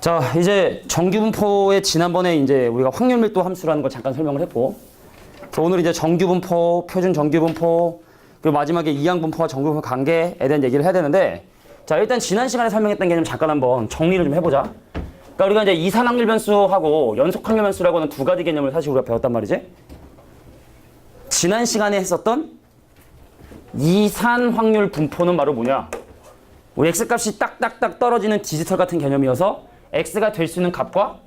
자, 이제 정규분포의 지난번에 이제 우리가 확률 밀도 함수라는 걸 잠깐 설명을 했고, 그래서 오늘 이제 정규분포, 표준 정규분포, 그리고 마지막에 이항분포와 정규분포 관계에 대한 얘기를 해야 되는데, 자, 일단 지난 시간에 설명했던 개념 잠깐 한번 정리를 좀 해보자. 그러니까 우리가 이제 이산 확률 변수하고 연속 확률 변수라고 하는 두 가지 개념을 사실 우리가 배웠단 말이지. 지난 시간에 했었던 이산 확률 분포는 바로 뭐냐? 우리 x값이 딱딱딱 떨어지는 디지털 같은 개념이어서 x가 될 수 있는 값과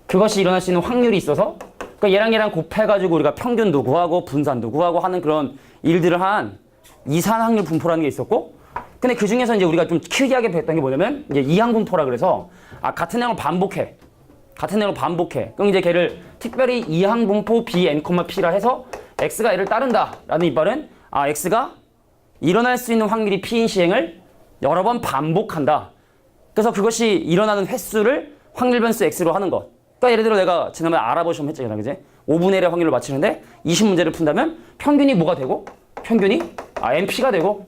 그것이 일어날 수 있는 확률이 있어서 그러니까 얘랑 곱해가지고 우리가 평균도 구하고 분산도 구하고 하는 그런 일들을 한 이산 확률 분포라는 게 있었고, 근데 그 중에서 이제 우리가 좀 특이하게 배웠던 게 뭐냐면 이제 이항 분포라 그래서 같은 내용을 반복해. 같은 내용을 반복해. 그럼 이제 걔를 특별히 이항 분포 b(n, p라 해서 x가 얘를 따른다라는 이빨은 x가 일어날 수 있는 확률이 p인 시행을 여러 번 반복한다. 그래서 그것이 일어나는 횟수를 확률 변수 x로 하는 것. 그러니까 예를 들어 내가 지난번에 알아보시면 했잖아, 그지? 5분의 1의 확률을 맞추는데 20문제를 푼다면 평균이 뭐가 되고, 평균이 np가 되고,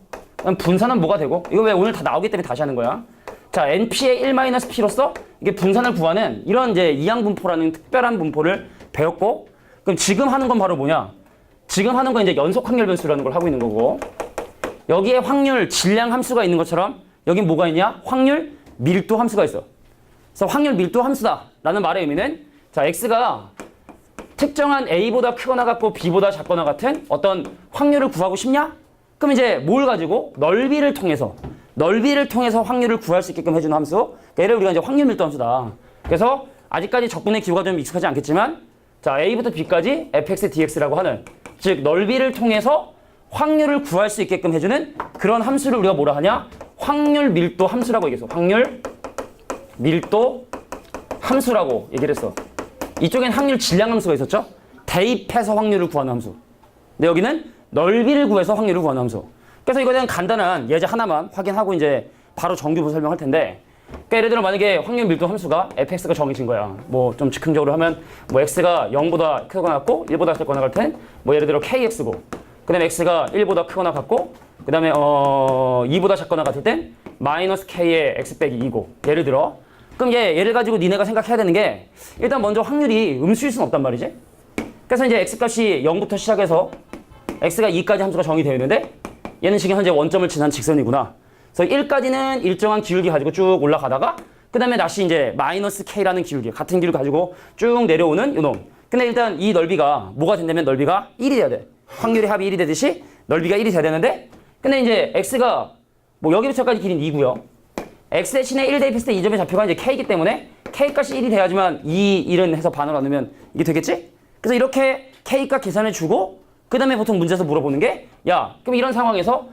분산은 뭐가 되고, 이거 왜 오늘 다 나오기 때문에 다시 하는 거야. 자, np의 1-p로서 이게 분산을 구하는 이런 이제 이항 분포라는 특별한 분포를 배웠고, 그럼 지금 하는 건 바로 뭐냐? 지금 하는 건 이제 연속 확률 변수라는 걸 하고 있는 거고, 여기에 확률 질량 함수가 있는 것처럼 여긴 뭐가 있냐? 확률 밀도 함수가 있어. 그래서 확률 밀도 함수다라는 말의 의미는 자, x가 특정한 a보다 크거나 같고 b보다 작거나 같은 어떤 확률을 구하고 싶냐? 그럼 이제 뭘 가지고 넓이를 통해서 확률을 구할 수 있게끔 해주는 함수. 그러니까 얘를 우리가 이제 확률 밀도 함수다. 그래서 아직까지 적분의 기호가 좀 익숙하지 않겠지만 자, a부터 b까지 fx dx라고 하는, 즉 넓이를 통해서 확률을 구할 수 있게끔 해주는 그런 함수를 우리가 뭐라 하냐? 확률 밀도 함수라고 얘기했어. 확률 밀도 함수라고 얘기를 했어. 이쪽엔 확률 질량 함수가 있었죠? 대입해서 확률을 구하는 함수. 근데 여기는 넓이를 구해서 확률을 구하는 함수. 그래서 이거에 대한 간단한 예제 하나만 확인하고 이제 바로 정규분 설명할 텐데, 그러니까 예를 들어 만약에 확률 밀도 함수가 fx가 정해진 거야. 뭐 좀 즉흥적으로 하면 뭐 x가 0보다 크거나 같고 1보다 작거나 같을 땐 뭐 예를 들어 kx고, 그 다음에 x가 1보다 크거나 같고, 그 다음에 2보다 작거나 같을 땐 마이너스 k의 x 빼기 2고, 예를 들어. 그럼 얘를 가지고 니네가 생각해야 되는 게 일단 먼저 확률이 음수일 수는 없단 말이지. 그래서 이제 x값이 0부터 시작해서 x가 2까지 함수가 정의되어 있는데 얘는 지금 현재 원점을 지난 직선이구나. 그래서 1까지는 일정한 기울기 가지고 쭉 올라가다가 그 다음에 다시 이제 마이너스 k라는 기울기, 같은 기울기 가지고 쭉 내려오는 요놈. 근데 일단 이 넓이가 뭐가 된다면 넓이가 1이 돼야 돼. 확률의 합이 1이 되듯이 넓이가 1이 돼야 되는데, 근데 이제 x가 뭐 여기부터까지 길이는 2고요. x 대신에 1 대입했을 때 이 점의 좌표가 이제 k이기 때문에 k값이 1이 돼야지만 1은 해서 반으로 나누면 이게 되겠지? 그래서 이렇게 k값 계산해 주고, 그 다음에 보통 문제에서 물어보는 게, 야, 그럼 이런 상황에서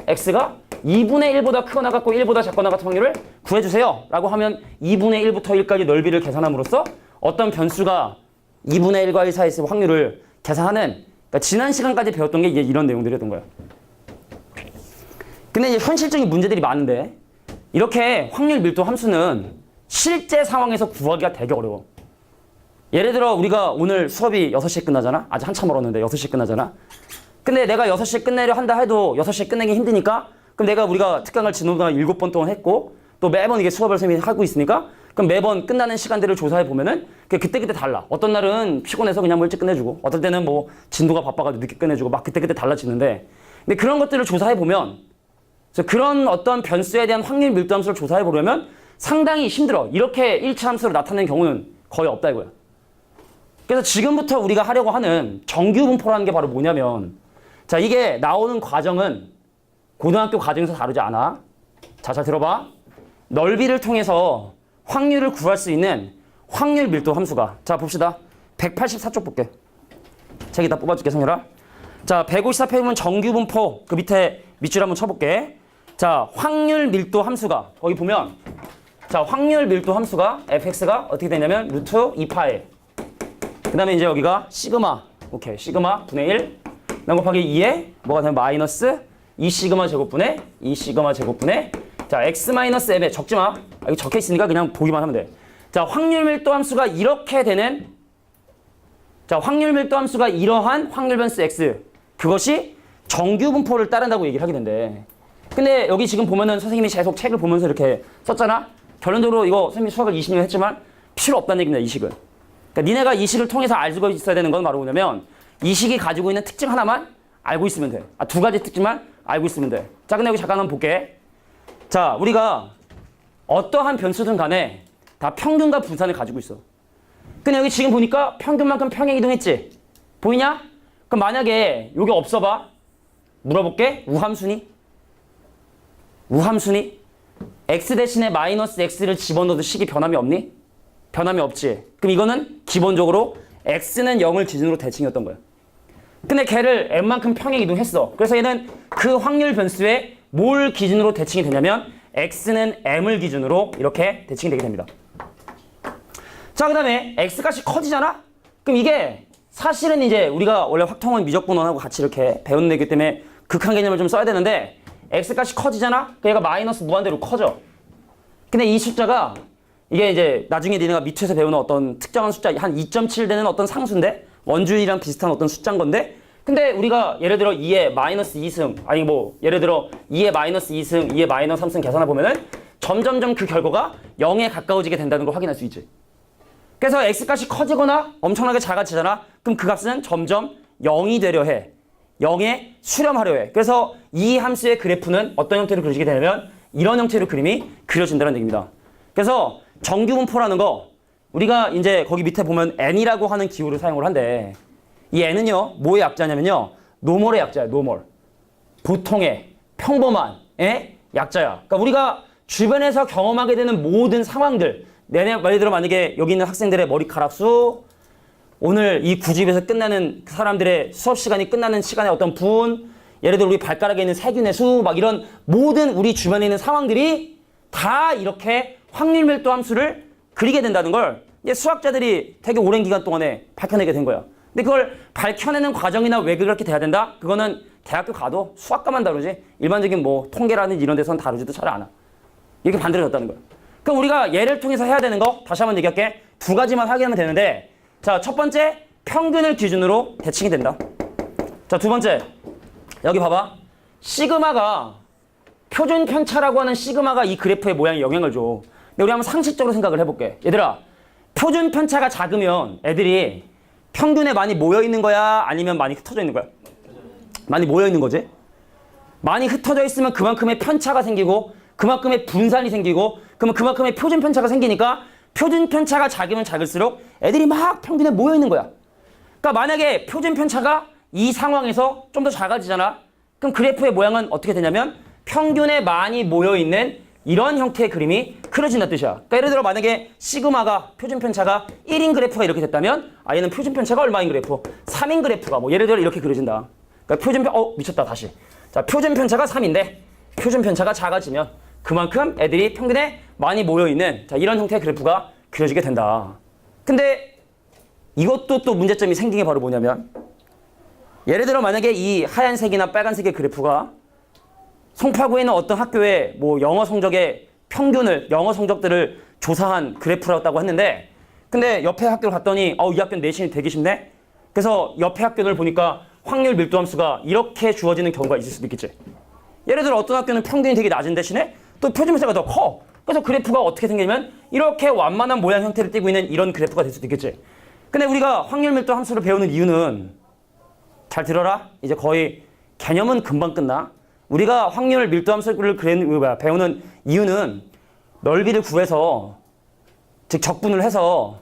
x가 2분의 1보다 크거나 같고 1보다 작거나 같은 확률을 구해주세요 라고 하면 2분의 1부터 1까지 넓이를 계산함으로써 어떤 변수가 2분의 1과 1 사이에 있을 확률을 계산하는, 그러니까 지난 시간까지 배웠던 게 이제 이런 내용들이었던 거야. 근데 이제 현실적인 문제들이 많은데 이렇게 확률 밀도 함수는 실제 상황에서 구하기가 되게 어려워. 예를 들어 우리가 오늘 수업이 6시에 끝나잖아? 아직 한참 멀었는데 6시에 끝나잖아? 근데 내가 6시에 끝내려 한다 해도 6시에 끝내기 힘드니까, 그럼 우리가 특강을 지난번에 7번 동안 했고 또 매번 이게 수업을 선생님이 하고 있으니까 그럼 매번 끝나는 시간들을 조사해 보면은 그때그때 달라. 어떤 날은 피곤해서 그냥 뭐 일찍 끝내주고, 어떨 때는 뭐 진도가 바빠가지고 늦게 끝내주고, 막 그때그때 달라지는데, 근데 그런 것들을 조사해 보면, 그런 어떤 변수에 대한 확률 밀도 함수를 조사해 보려면 상당히 힘들어. 이렇게 일치 함수로 나타내는 경우는 거의 없다 이거야. 그래서 지금부터 우리가 하려고 하는 정규 분포라는 게 바로 뭐냐면, 자, 이게 나오는 과정은 고등학교 과정에서 다루지 않아. 자, 잘 들어봐. 넓이를 통해서 확률을 구할 수 있는 확률 밀도 함수가, 자 봅시다. 184쪽 볼게. 책에다 뽑아줄게, 성열아. 자, 154페이지 보면 정규 분포 그 밑에 밑줄 한번 쳐볼게. 자, 확률 밀도 함수가 거기 보면, 자, 확률 밀도 함수가 fx가 어떻게 되냐면 루트 2파이, 그 다음에 이제 여기가 시그마, 오케이, 시그마 분의 1 곱하기 2에 뭐가 되면 마이너스 2 시그마 제곱분의 2 시그마 제곱분의, 자, x 마이너스 m에 적지마. 여기 적혀 있으니까 그냥 보기만 하면 돼. 자, 확률 밀도 함수가 이렇게 되는, 자, 확률 밀도 함수가 이러한 확률 변수 x, 그것이 정규 분포를 따른다고 얘기를 하게 된대. 근데 여기 지금 보면은 선생님이 계속 책을 보면서 이렇게 썼잖아? 결론적으로 이거 선생님이 수학을 20년 했지만 필요 없다는 얘기입니다. 이 식은. 그러니까 니네가 이 식을 통해서 알고 있어야 되는 건 바로 뭐냐면 이 식이 가지고 있는 특징 하나만 알고 있으면 돼. 두 가지 특징만 알고 있으면 돼. 자, 근데 여기 잠깐 한번 볼게. 자, 우리가 어떠한 변수든 간에 다 평균과 분산을 가지고 있어. 근데 여기 지금 보니까 평균만큼 평행 이동했지? 보이냐? 그럼 만약에 여기 없어봐. 물어볼게. 우함순위? 우함순위? x 대신에 마이너스 x를 집어넣어도 식이 변함이 없니? 변함이 없지. 그럼 이거는 기본적으로 x는 0을 기준으로 대칭이었던 거야. 근데 걔를 m만큼 평행 이동했어. 그래서 얘는 그 확률 변수에 뭘 기준으로 대칭이 되냐면 x는 m을 기준으로 이렇게 대칭이 되게 됩니다. 자, 그 다음에 x값이 커지잖아? 그럼 이게 사실은 이제 우리가 원래 확통원 미적분원하고 같이 이렇게 배우는 애기 때문에 극한 개념을 좀 써야 되는데 x값이 커지잖아? 그럼 얘가 마이너스 무한대로 커져. 근데 이 숫자가 이게 이제 나중에 니네가 미투에서 배우는 어떤 특정한 숫자 한 2.7 되는 어떤 상수인데 원주율이랑 비슷한 어떤 숫자인 건데 근데 우리가 예를 들어 2의 마이너스 2승 아니 뭐 예를 들어 2의 마이너스 2승 2의 마이너스 3승 계산해 보면은 점점점 그 결과가 0에 가까워지게 된다는 걸 확인할 수 있지. 그래서 x값이 커지거나 엄청나게 작아지잖아. 그럼 그 값은 점점 0이 되려 해. 0에 수렴하려 해. 그래서 이 함수의 그래프는 어떤 형태로 그려지게 되냐면 이런 형태로 그림이 그려진다는 얘기입니다. 그래서 정규분포라는 거 우리가 이제 거기 밑에 보면 n이라고 하는 기호를 사용을 한대. 이 n은요 뭐의 약자냐면요 노멀의 약자야. 노멀. 보통의 평범한의 약자야. 그러니까 우리가 주변에서 경험하게 되는 모든 상황들 예를 들어 만약에 여기 있는 학생들의 머리카락 수 오늘 이 구집에서 끝나는 그 사람들의 수업 시간이 끝나는 시간에 어떤 분 예를 들어 우리 발가락에 있는 세균의 수 막 이런 모든 우리 주변에 있는 상황들이 다 이렇게 확률 밀도 함수를 그리게 된다는 걸 수학자들이 되게 오랜 기간 동안에 밝혀내게 된 거야. 근데 그걸 밝혀내는 과정이나 왜 그렇게 돼야 된다? 그거는 대학교 가도 수학과만 다루지 일반적인 뭐 통계라든지 이런 데서는 다루지도 잘 않아. 이렇게 만들어졌다는 거야. 그럼 우리가 예를 통해서 해야 되는 거 다시 한번 얘기할게. 두 가지만 확인하면 되는데 자, 첫 번째 평균을 기준으로 대칭이 된다. 자, 두 번째 여기 봐봐. 시그마가 표준 편차라고 하는 시그마가 이 그래프의 모양에 영향을 줘. 근데 우리 한번 상식적으로 생각을 해볼게. 얘들아 표준 편차가 작으면 애들이 평균에 많이 모여있는 거야? 아니면 많이 흩어져 있는 거야? 많이 모여있는 거지. 많이 흩어져 있으면 그만큼의 편차가 생기고 그만큼의 분산이 생기고 그러면 그만큼의 표준 편차가 생기니까 표준 편차가 작으면 작을수록 애들이 막 평균에 모여있는 거야. 그러니까 만약에 표준 편차가 이 상황에서 좀 더 작아지잖아. 그럼 그래프의 모양은 어떻게 되냐면 평균에 많이 모여있는 이런 형태의 그림이 그려진다는 뜻이야. 그러니까 예를 들어 만약에 시그마가 표준 편차가 1인 그래프가 이렇게 됐다면 얘는 표준 편차가 얼마인 그래프? 3인 그래프가 뭐 예를 들어 이렇게 그려진다. 그러니까 표준 미쳤다 다시. 자, 표준 편차가 3인데 표준 편차가 작아지면 그만큼 애들이 평균에 많이 모여있는 자, 이런 형태의 그래프가 그려지게 된다. 근데 이것도 또 문제점이 생긴 게 바로 뭐냐면 예를 들어 만약에 이 하얀색이나 빨간색의 그래프가 송파구에 있는 어떤 학교의 뭐 영어 성적의 평균을 영어 성적들을 조사한 그래프라고 했는데 근데 옆에 학교를 갔더니 이 학교는 내신이 되게 쉽네? 그래서 옆에 학교를 보니까 확률 밀도 함수가 이렇게 주어지는 경우가 있을 수도 있겠지. 예를 들어 어떤 학교는 평균이 되게 낮은 대신에 또 표준 편차가 더 커. 그래서 그래프가 어떻게 생기냐면 이렇게 완만한 모양 형태를 띠고 있는 이런 그래프가 될 수도 있겠지. 근데 우리가 확률 밀도 함수를 배우는 이유는 잘 들어라. 이제 거의 개념은 금방 끝나. 우리가 확률 밀도 함수를 배우는 이유는 넓이를 구해서 즉 적분을 해서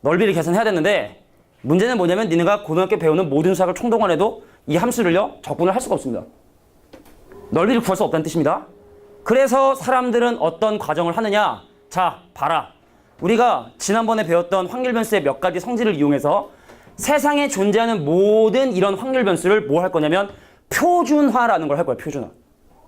넓이를 계산해야 되는데 문제는 뭐냐면 니네가 고등학교 배우는 모든 수학을 총동원해도 이 함수를요 적분을 할 수가 없습니다. 넓이를 구할 수 없다는 뜻입니다. 그래서 사람들은 어떤 과정을 하느냐? 자, 봐라. 우리가 지난번에 배웠던 확률 변수의 몇 가지 성질을 이용해서 세상에 존재하는 모든 이런 확률 변수를 뭐 할 거냐면 표준화라는 걸 할 거야.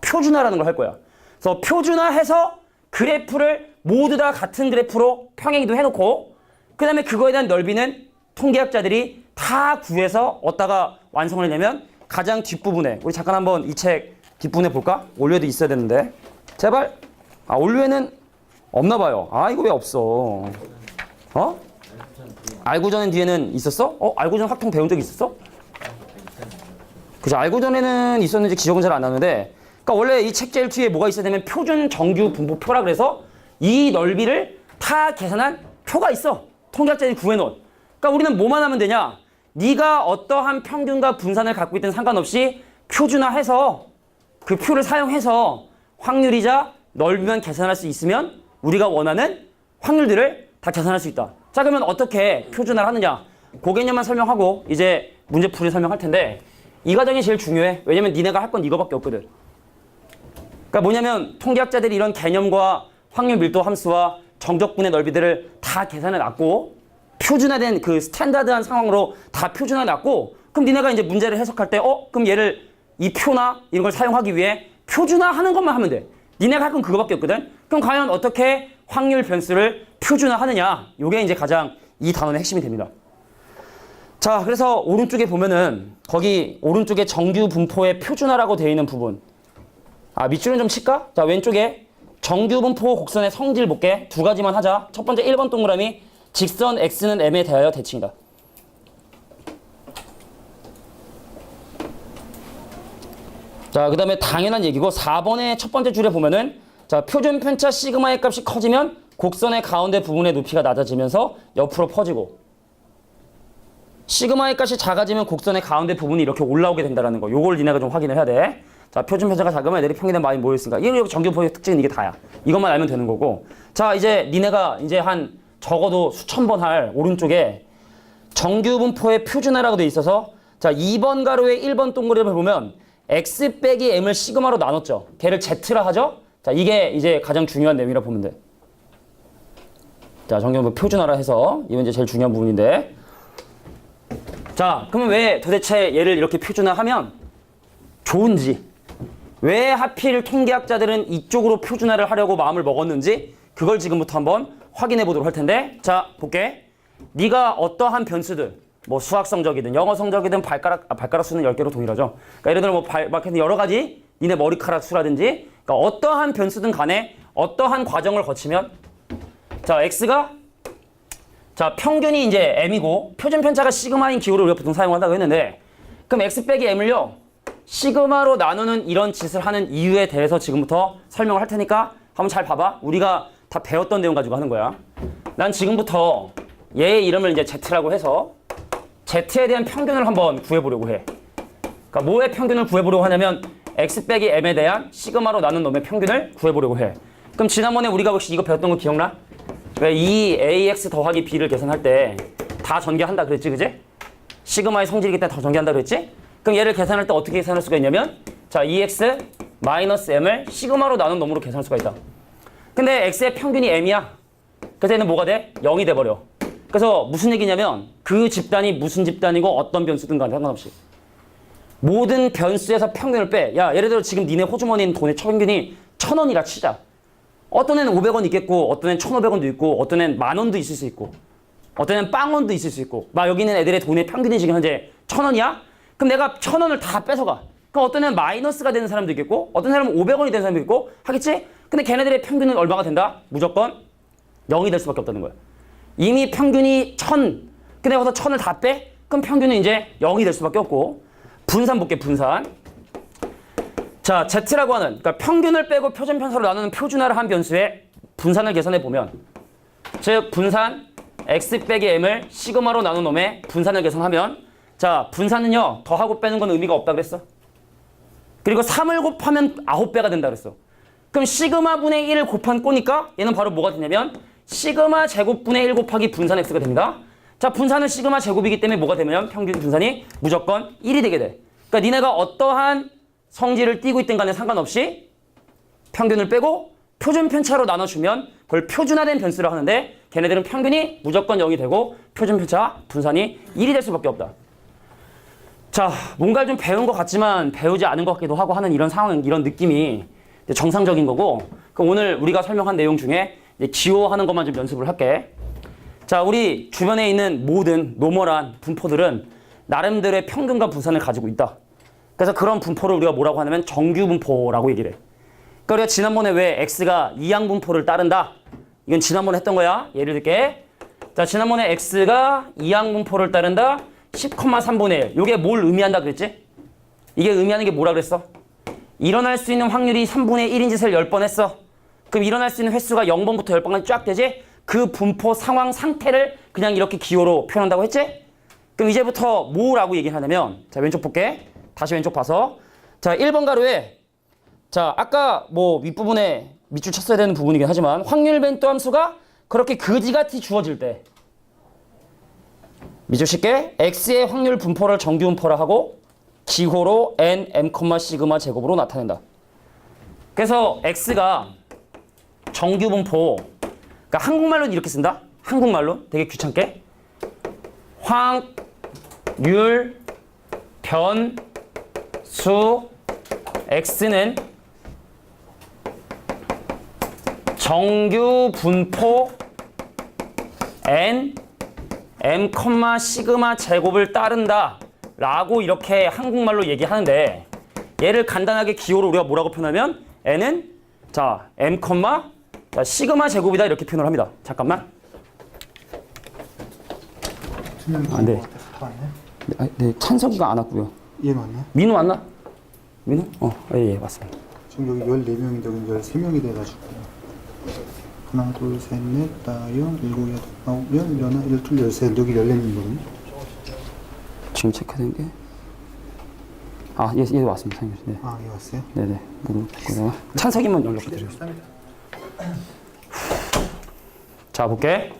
표준화라는 걸 할 거야. 그래서 표준화해서 그래프를 모두 다 같은 그래프로 평행이도 해놓고 그 다음에 그거에 대한 넓이는 통계학자들이 다 구해서 어디다가 완성을 했냐면 가장 뒷부분에 우리 잠깐 한번 이 책 뒷부분에 볼까? 올류에도 있어야 되는데 제발. 올류에는 없나 봐요. 이거 왜 없어? 알고전엔 뒤에는 있었어? 알고전 확통 배운 적 있었어? 그죠? 알고전에는 있었는지 기억은 잘 안 나는데 그러니까 원래 이 책 제일 뒤에 뭐가 있어야 되면 표준 정규 분포표라 그래서 이 넓이를 다 계산한 표가 있어. 통계학자들이 구해놓은. 그러니까 우리는 뭐만 하면 되냐? 네가 어떠한 평균과 분산을 갖고 있든 상관없이 표준화해서 그 표를 사용해서 확률이자 넓이만 계산할 수 있으면 우리가 원하는 확률들을 다 계산할 수 있다. 자, 그러면 어떻게 표준화를 하느냐? 그 개념만 설명하고 이제 문제풀이 설명할 텐데 이 과정이 제일 중요해. 왜냐면 니네가 할 건 이거밖에 없거든. 그러니까 뭐냐면 통계학자들이 이런 개념과 확률 밀도 함수와 정적분의 넓이들을 다 계산해 놨고 표준화된 그 스탠다드한 상황으로 다 표준화해 놨고 그럼 니네가 이제 문제를 해석할 때 그럼 얘를 이 표나 이런 걸 사용하기 위해 표준화하는 것만 하면 돼. 니네가 할 건 그거밖에 없거든. 그럼 과연 어떻게 확률 변수를 표준화하느냐? 이게 이제 가장 이 단원의 핵심이 됩니다. 자, 그래서 오른쪽에 보면은 거기 오른쪽에 정규 분포의 표준화라고 되어 있는 부분. 밑줄은 좀 칠까? 자, 왼쪽에 정규 분포 곡선의 성질 볼게. 두 가지만 하자. 첫 번째 1번 동그라미 직선 x는 m에 대하여 대칭이다. 자, 그 다음에 당연한 얘기고 4번의 첫 번째 줄에 보면은 자, 표준 편차 시그마의 값이 커지면 곡선의 가운데 부분의 높이가 낮아지면서 옆으로 퍼지고 시그마의 값이 작아지면 곡선의 가운데 부분이 이렇게 올라오게 된다는 거. 요걸 니네가 좀 확인을 해야 돼. 자, 표준 편차가 작으면 애들이 평균에 많이 모여있으니까 이거 정규 분포의 특징은 이게 다야. 이것만 알면 되는 거고. 자, 이제 니네가 이제 한 적어도 수천 번 할 오른쪽에 정규 분포의 표준화라고 돼 있어서 자, 2번 가로의 1번 동그라미를 보면 x 빼기 m을 시그마로 나눴죠. 걔를 z라 하죠. 자, 이게 이제 가장 중요한 내용이라 보면 돼. 자, 정규 분포 표준화라 해서 이건 이제 제일 중요한 부분인데. 자, 그러면 왜 도대체 얘를 이렇게 표준화하면 좋은지, 왜 하필 통계학자들은 이쪽으로 표준화를 하려고 마음을 먹었는지 그걸 지금부터 한번 확인해 보도록 할 텐데, 자, 볼게. 네가 어떠한 변수들, 뭐 수학 성적이든 영어 성적이든 발가락 수는 10개로 동일하죠. 그러니까 예를 들어 뭐 여러 가지 니네 머리카락 수라든지 그러니까 어떠한 변수든 간에 어떠한 과정을 거치면 자, x가 자, 평균이 이제 m이고 표준 편차가 시그마인 기호를 우리가 보통 사용한다고 했는데 그럼 x 빼기 m을요 시그마로 나누는 이런 짓을 하는 이유에 대해서 지금부터 설명을 할 테니까 한번 잘 봐봐. 우리가 다 배웠던 내용 가지고 하는 거야. 난 지금부터 얘의 이름을 이제 z라고 해서 z에 대한 평균을 한번 구해보려고 해. 그러니까 뭐의 평균을 구해보려고 하냐면 x 빼기 m에 대한 시그마로 나눈 놈의 평균을 구해보려고 해. 그럼 지난번에 우리가 혹시 이거 배웠던 거 기억나? 왜 이 ax 더하기 b를 계산할 때 다 전개한다 그랬지, 그지? 시그마의 성질이기 때문에 다 전개한다 그랬지? 그럼 얘를 계산할 때 어떻게 계산할 수가 있냐면 자, 2x 마이너스 m을 시그마로 나눈 놈으로 계산할 수가 있다. 근데 x의 평균이 m이야. 그래서 얘는 뭐가 돼? 0이 돼버려. 그래서 무슨 얘기냐면 그 집단이 무슨 집단이고 어떤 변수든 간에 상관없이 모든 변수에서 평균을 빼. 야, 예를 들어 지금 니네 호주머니에 있는 돈의 평균이 1,000원이라 치자. 어떤 애는 500원 있겠고 어떤 애는 1,500원도 있고 어떤 애는 10,000원도 있을 수 있고 어떤 애는 빵원도 있을 수 있고 막 여기 있는 애들의 돈의 평균이 지금 현재 1,000원이야? 그럼 내가 1,000원을 다 뺏어가. 그럼 어떤 애는 마이너스가 되는 사람도 있겠고 어떤 사람은 500원이 되는 사람도 있고 하겠지? 근데 걔네들의 평균은 얼마가 된다? 무조건 0이 될 수밖에 없다는 거야. 이미 평균이 1,000. 근데 여기서 1,000을 다 빼? 그럼 평균은 이제 0이 될 수밖에 없고. 분산 볼게, 분산. 자, z라고 하는 그러니까 평균을 빼고 표준 편차로 나누는 표준화를 한 변수의 분산을 계산해 보면 즉 분산 x 빼기 m을 시그마로 나눈 놈의 분산을 계산하면 자, 분산은요 더하고 빼는 건 의미가 없다 그랬어. 그리고 3을 곱하면 9배가 된다 그랬어. 그럼 시그마분의 1을 곱한 꼬니까 얘는 바로 뭐가 되냐면 시그마 제곱분의 1 곱하기 분산 x가 됩니다. 자, 분산은 시그마 제곱이기 때문에 뭐가 되면 평균 분산이 무조건 1이 되게 돼. 그러니까 니네가 어떠한 성질을 띠고 있든 간에 상관없이 평균을 빼고 표준 편차로 나눠주면 그걸 표준화된 변수라고 하는데 걔네들은 평균이 무조건 0이 되고 표준 편차 분산이 1이 될 수밖에 없다. 자, 뭔가를 좀 배운 것 같지만 배우지 않은 것 같기도 하고 하는 이런 상황, 이런 느낌이 정상적인 거고 그럼 오늘 우리가 설명한 내용 중에 기호하는 것만 좀 연습을 할게. 자, 우리 주변에 있는 모든 노멀한 분포들은 나름대로의 평균과 분산을 가지고 있다. 그래서 그런 분포를 우리가 뭐라고 하냐면 정규 분포라고 얘기를 해. 그러니까 우리가 지난번에 왜 x가 이항 분포를 따른다. 이건 지난번에 했던 거야. 예를 들게. 자, 지난번에 x가 이항 분포를 따른다. 10,3분의 1. 이게 뭘 의미한다 그랬지? 이게 의미하는 게 뭐라 그랬어? 일어날 수 있는 확률이 3분의 1인 짓을 10번 했어. 그럼 일어날 수 있는 횟수가 0번부터 10번까지 쫙 되지? 그 분포 상황 상태를 그냥 이렇게 기호로 표현한다고 했지? 그럼 이제부터 뭐라고 얘기를 하냐면, 자, 왼쪽 볼게. 다시 왼쪽 봐서. 자, 1번 가로에, 자, 아까 뭐 윗부분에 밑줄 쳤어야 되는 부분이긴 하지만, 확률 벤또 함수가 그렇게 그지같이 주어질 때, 밑줄 칠게. x의 확률 분포를 정규 분포라 하고, 기호로 n, m, 시그마 제곱으로 나타낸다. 그래서 x가 정규 분포, 그러니까 한국말로는 이렇게 쓴다. 한국말로 되게 귀찮게. 확률 변수 x는 정규 분포 n, m, 시그마 제곱을 따른다 라고 이렇게 한국말로 얘기하는데, 얘를 간단하게 기호로 우리가 뭐라고 표현하면 n은 자 m, 자, 시그마 제곱이다 이렇게 표현을 합니다. 잠깐만. 네. 네, 찬석이가 안 왔고요. 얘는 왔나? 민우 왔나? 민우? 예, 맞습니다. 지금 여기 14명인데 여기 13명이 돼가지고 하나 둘셋넷 다섯 일곱 여덟 아홉 열 열하나 열둘 열셋 여기 14명이거든요. 지금 체크된 게 얘 왔습니다. 선생님. 네. 아, 얘 왔어요? 네네. 찬석이만 연락드려요. 자, 볼게.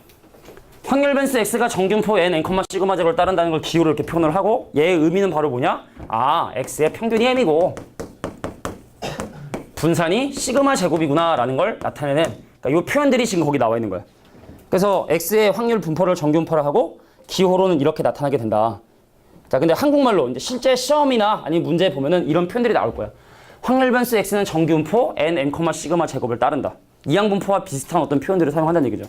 확률 변수 x가 정균포 n, 시그마 제곱을 따른다는 걸 기호로 이렇게 표현을 하고, 얘의 의미는 바로 뭐냐? x의 평균이 m이고 분산이 시그마 제곱이구나 라는 걸 나타내는, 그러니까 이 표현들이 지금 거기 나와 있는 거야. 그래서 x의 확률 분포를 정균포라 하고 기호로는 이렇게 나타나게 된다. 자, 근데 한국말로 이제 실제 시험이나 아니면 문제 보면은 이런 표현들이 나올 거야. 확률 변수 x는 정균포 n, 시그마 제곱을 따른다. 이항분포와 비슷한 어떤 표현들을 사용한다는 얘기죠.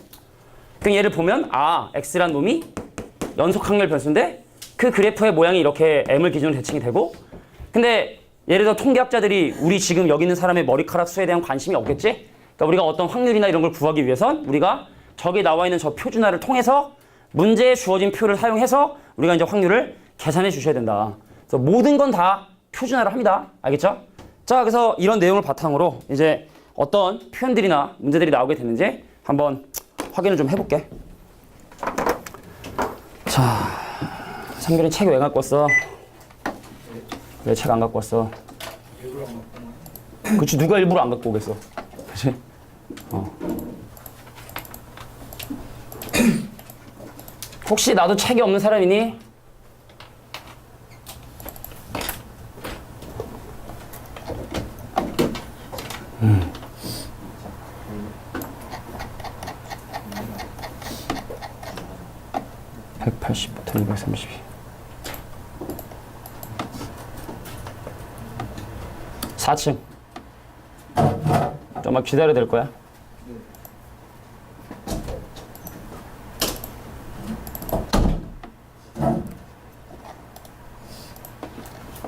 그럼 얘를 보면 x란 놈이 연속 확률 변수인데 그 그래프의 모양이 이렇게 m을 기준으로 대칭이 되고, 근데 예를 들어 통계학자들이 우리 지금 여기 있는 사람의 머리카락 수에 대한 관심이 없겠지? 그러니까 우리가 어떤 확률이나 이런 걸 구하기 위해선 우리가 저기 나와 있는 저 표준화를 통해서 문제에 주어진 표를 사용해서 우리가 이제 확률을 계산해 주셔야 된다. 그래서 모든 건 다 표준화를 합니다. 알겠죠? 자, 그래서 이런 내용을 바탕으로 이제 어떤 표현들이나 문제들이 나오게 되는지 한번 확인을 좀 해볼게. 자, 상결이 책 왜 갖고 왔어? 왜 책 안 갖고 왔어? 그치, 누가 일부러 안 갖고 오겠어? 그치? 혹시 나도 책이 없는 사람이니? 음. 180부터 230. (4층) 좀만 기다려야 될 거야.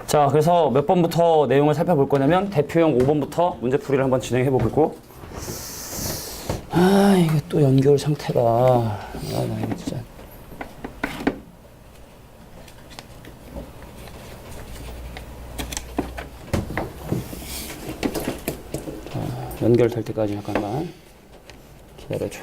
자, 그래서 몇 번부터 내용을 살펴볼 거냐면 대표형 5번부터 문제풀이를 한번 진행해 보고, 이게 또 연결 상태가 나 이거 진짜. 연결될 때까지 잠깐만 기다려줘.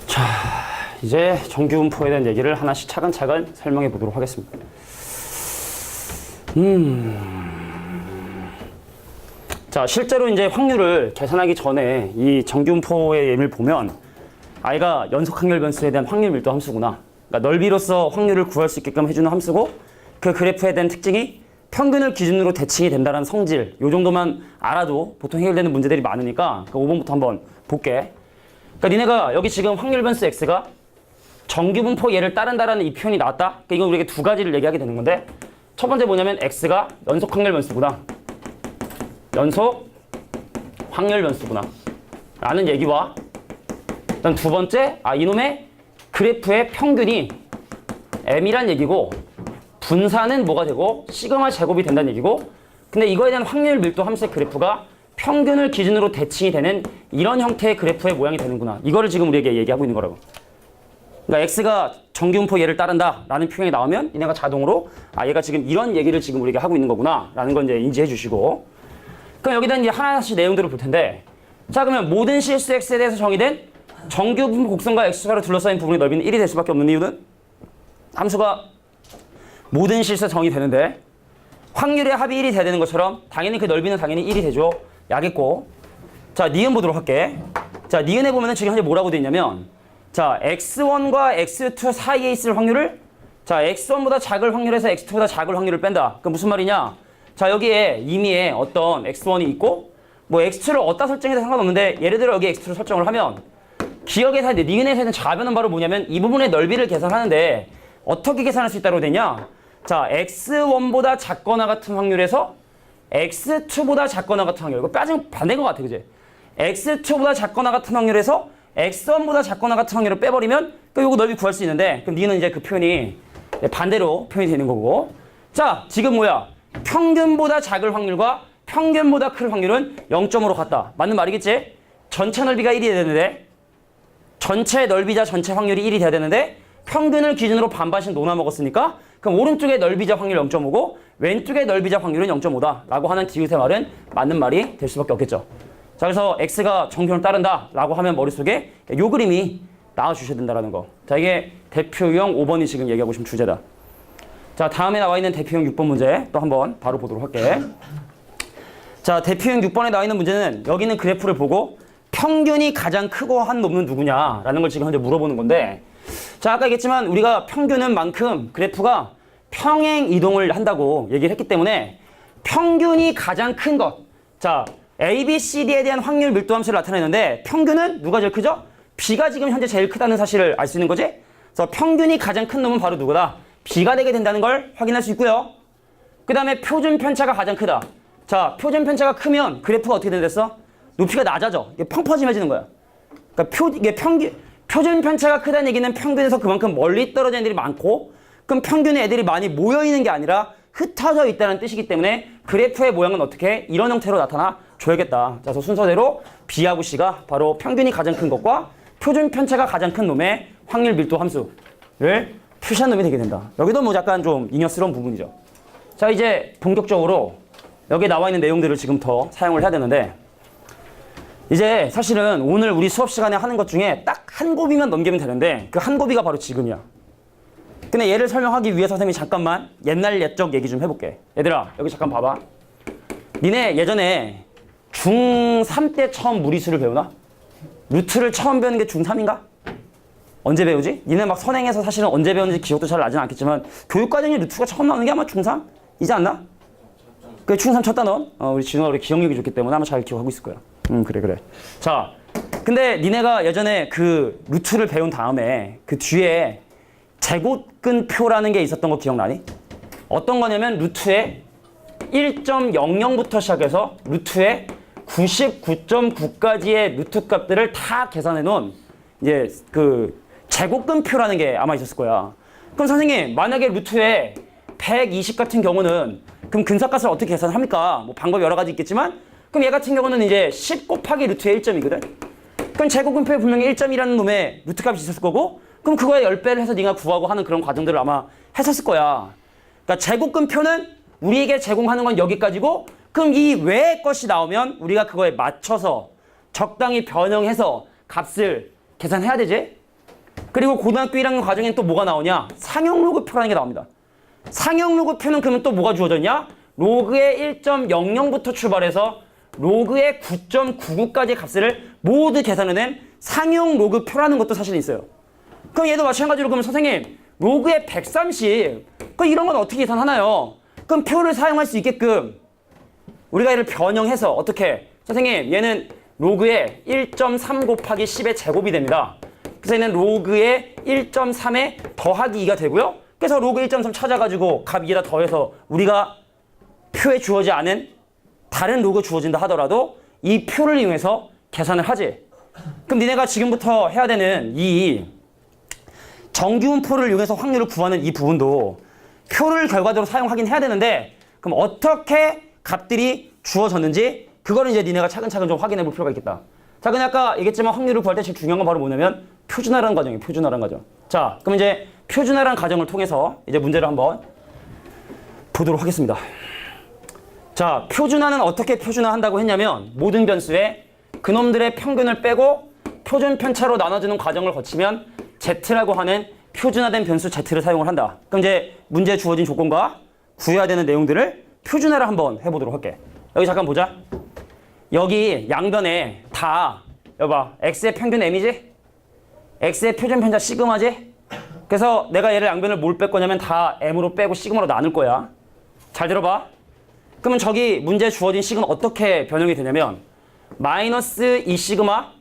자, 이제 정규분포에 대한 얘기를 하나씩 차근차근 설명해 보도록 하겠습니다. 자, 실제로 이제 확률을 계산하기 전에 이 정규분포의 예를 보면 i가 연속 확률 변수에 대한 확률 밀도 함수구나. 그러니까 넓이로서 확률을 구할 수 있게끔 해주는 함수고, 그 그래프에 대한 특징이 평균을 기준으로 대칭이 된다는 성질, 요 정도만 알아도 보통 해결되는 문제들이 많으니까 5번부터 한번 볼게. 그러니까 니네가 여기 지금 확률 변수 x가 정규분포 얘를 따른다라는 이 표현이 나왔다. 그러니까 이건 우리에게 두 가지를 얘기하게 되는 건데, 첫 번째 뭐냐면 x가 연속 확률 변수구나. 연속 확률 변수구나 라는 얘기와, 일단 두 번째, 이놈의 그래프의 평균이 m이란 얘기고 분산은 뭐가 되고 시그마 제곱이 된다는 얘기고, 근데 이거에 대한 확률 밀도 함수의 그래프가 평균을 기준으로 대칭이 되는 이런 형태의 그래프의 모양이 되는구나. 이거를 지금 우리에게 얘기하고 있는 거라고. 그러니까 x가 정규분포 얘를 따른다 라는 표현이 나오면 얘네가 자동으로 얘가 지금 이런 얘기를 지금 우리에게 하고 있는 거구나 라는 걸 이제 인지해 주시고, 그럼 여기다 이제 하나씩 내용들을 볼 텐데, 자 그러면 모든 실수 x에 대해서 정의된 정규분포 곡선과 x축으로 둘러싸인 부분의 넓이는 1이 될 수밖에 없는 이유는 함수가 모든 실수에 정의되는데 확률의 합이 1이 돼야 되는 것처럼 당연히 그 넓이는 당연히 1이 되죠. 야겠고. 자 니은 보도록 할게. 자 니은에 보면은 지금 현재 뭐라고 돼 있냐면, 자 x1과 x2 사이에 있을 확률을, 자 x1보다 작을 확률에서 x2보다 작을 확률을 뺀다. 그 무슨 말이냐? 자 여기에 이미에 어떤 x1이 있고 뭐 x2를 어디다 설정해도 상관없는데, 예를 들어 여기 x2를 설정을 하면 기억에서 니은에서 있는 좌변은 바로 뭐냐면 이 부분의 넓이를 계산하는데 어떻게 계산할 수 있다고 되냐? 자 x1보다 작거나 같은 확률에서 x2보다 작거나 같은 확률. 이거 빠진 반대인 것 같아, 그지? x2보다 작거나 같은 확률에서 x1보다 작거나 같은 확률을 빼버리면 요거 넓이 구할 수 있는데, 그럼 니는 이제 그 표현이 반대로 표현이 되는 거고. 자 지금 뭐야? 평균보다 작을 확률과 평균보다 클 확률은 0점으로 같다. 맞는 말이겠지? 전체 넓이가 1이 돼야 되는데, 전체 넓이자 전체 확률이 1이 돼야 되는데 평균을 기준으로 반반씩 나눠 먹었으니까, 그럼 오른쪽의 넓이자 확률 0.5고 왼쪽의 넓이자 확률은 0.5다 라고 하는 디귿의 말은 맞는 말이 될 수밖에 없겠죠. 자 그래서 x가 정규를 따른다 라고 하면 머릿속에 요 그림이 나와주셔야 된다는 거. 자 이게 대표 유형 5번이 지금 얘기하고 싶은 주제다. 자 다음에 나와 있는 대표 유형 6번 문제 또 한번 바로 보도록 할게. 자 대표 유형 6번에 나와 있는 문제는 여기는 그래프를 보고 평균이 가장 크고 한 놈은 누구냐라는 걸 지금 현재 물어보는 건데, 자 아까 얘기했지만 우리가 평균은 만큼 그래프가 평행 이동을 한다고 얘기를 했기 때문에 평균이 가장 큰 것, 자 A, B, C, D에 대한 확률 밀도 함수를 나타내는데 평균은 누가 제일 크죠? B가 지금 현재 제일 크다는 사실을 알 수 있는 거지? 그래서 평균이 가장 큰 놈은 바로 누구다? B가 되게 된다는 걸 확인할 수 있고요. 그 다음에 표준 편차가 가장 크다. 자 표준 편차가 크면 그래프가 어떻게 된댔어? 높이가 낮아져. 이게 펑퍼짐해지는 거야. 그러니까 이게 표준 편차가 크다는 얘기는 평균에서 그만큼 멀리 떨어진 애들이 많고, 그럼 평균에 애들이 많이 모여있는 게 아니라 흩어져 있다는 뜻이기 때문에 그래프의 모양은 어떻게 이런 형태로 나타나 줘야겠다. 자, 그래서 순서대로 B하고 C가 바로 평균이 가장 큰 것과 표준 편차가 가장 큰 놈의 확률 밀도 함수를 표시한 놈이 되게 된다. 여기도 뭐 약간 좀 잉여스러운 부분이죠. 자 이제 본격적으로 여기에 나와 있는 내용들을 지금부터 사용을 해야 되는데, 이제 사실은 오늘 우리 수업 시간에 하는 것 중에 딱 한 곱이면 넘기면 되는데 그 한 곱이가 바로 지금이야. 근데 얘를 설명하기 위해서 선생님이 잠깐만 옛날 옛적 얘기 좀 해볼게. 얘들아 여기 잠깐 봐봐. 니네 예전에 중3 때 처음 무리수를 배우나? 루트를 처음 배우는 게 중3인가? 언제 배우지? 니네 막 선행해서 사실은 언제 배우는지 기억도 잘 나진 않겠지만 교육과정에 루트가 처음 나오는 게 아마 중3이지 않나? 그래 중3 쳤다 넌? 우리 진우가 우리 기억력이 좋기 때문에 아마 잘 기억하고 있을 거야. 그래. 자, 근데 니네가 예전에 그 루트를 배운 다음에 그 뒤에 제곱근표라는 게 있었던 거 기억나니? 어떤 거냐면 루트의 1.00부터 시작해서 루트의 99.9까지의 루트 값들을 다 계산해 놓은 이제 그 제곱근표라는 게 아마 있었을 거야. 그럼 선생님 만약에 루트에 120 같은 경우는 그럼 근사값을 어떻게 계산합니까? 뭐 방법이 여러 가지 있겠지만, 그럼 얘 같은 경우는 이제 10 곱하기 루트의 1점이거든? 그럼 제곱근표에 분명히 1점이라는 놈의 루트 값이 있었을 거고, 그럼 그거에 10배를 해서 네가 구하고 하는 그런 과정들을 아마 했었을 거야. 그러니까 제곱근표는 우리에게 제공하는 건 여기까지고, 그럼 이 외의 것이 나오면 우리가 그거에 맞춰서 적당히 변형해서 값을 계산해야 되지? 그리고 고등학교 1학년 과정엔 또 뭐가 나오냐? 상용로그표라는 게 나옵니다. 상용로그표는 그러면 또 뭐가 주어졌냐? 로그의 1.00부터 출발해서 로그의 9.99까지의 값을 모두 계산해낸 상용로그표라는 것도 사실 있어요. 그럼 얘도 마찬가지로 그러면 선생님 로그의 130 그럼 이런 건 어떻게 계산하나요? 그럼 표를 사용할 수 있게끔 우리가 얘를 변형해서 어떻게? 선생님 얘는 로그의 1.3 곱하기 10의 제곱이 됩니다. 그래서 얘는 로그의 1.3에 더하기 2가 되고요. 그래서 로그 1.3 찾아가지고 값 2에다 더해서 우리가 표에 주어지지 않은 다른 로그 주어진다 하더라도 이 표를 이용해서 계산을 하지. 그럼 니네가 지금부터 해야 되는 이 정규분포를 이용해서 확률을 구하는 이 부분도 표를 결과적으로 사용하긴 해야 되는데, 그럼 어떻게 값들이 주어졌는지 그거는 이제 니네가 차근차근 좀 확인해 볼 필요가 있겠다. 자, 근데 아까 얘기했지만 확률을 구할 때 제일 중요한 건 바로 뭐냐면 표준화라는 과정이에요. 표준화라는 과정. 자, 그럼 이제 표준화라는 과정을 통해서 이제 문제를 한번 보도록 하겠습니다. 자, 표준화는 어떻게 표준화한다고 했냐면 모든 변수에 그놈들의 평균을 빼고 표준 편차로 나눠주는 과정을 거치면 Z라고 하는 표준화된 변수 Z를 사용을 한다. 그럼 이제 문제에 주어진 조건과 구해야 되는 내용들을 표준화를 한번 해보도록 할게. 여기 잠깐 보자. 여기 양변에 다 여봐 X의 평균 M이지? X의 표준 편차 시그마지? 그래서 내가 얘를 양변을 뭘 뺄 거냐면 다 M으로 빼고 시그마로 나눌 거야. 잘 들어봐. 그러면 저기 문제에 주어진 식은 어떻게 변형이 되냐면 마이너스 2 시그마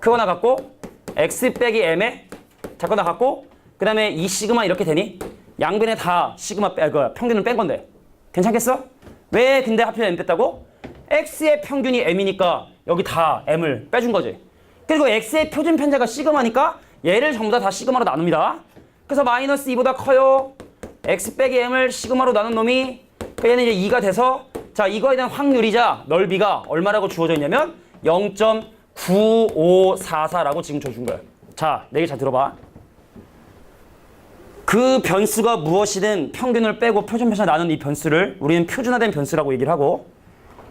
그거나 갖고 X 빼기 M에 작거나 갖고 그 다음에 2 시그마 이렇게 되니 양변에 다 시그마 평균을 뺀 건데 괜찮겠어? 왜 근데 하필 M 뺐다고? X의 평균이 M이니까 여기 다 M을 빼준 거지. 그리고 X의 표준 편차가 시그마니까 얘를 전부 다 시그마로 나눕니다. 그래서 마이너스 2보다 커요. X 빼기 M을 시그마로 나눈 놈이 얘는 이제 2가 돼서 자 이거에 대한 확률이자 넓이가 얼마라고 주어져 있냐면 0.9544라고 지금 줘준 거야. 자, 내 얘기 잘 들어봐. 그 변수가 무엇이든 평균을 빼고 표준 편차 나눈 이 변수를 우리는 표준화된 변수라고 얘기를 하고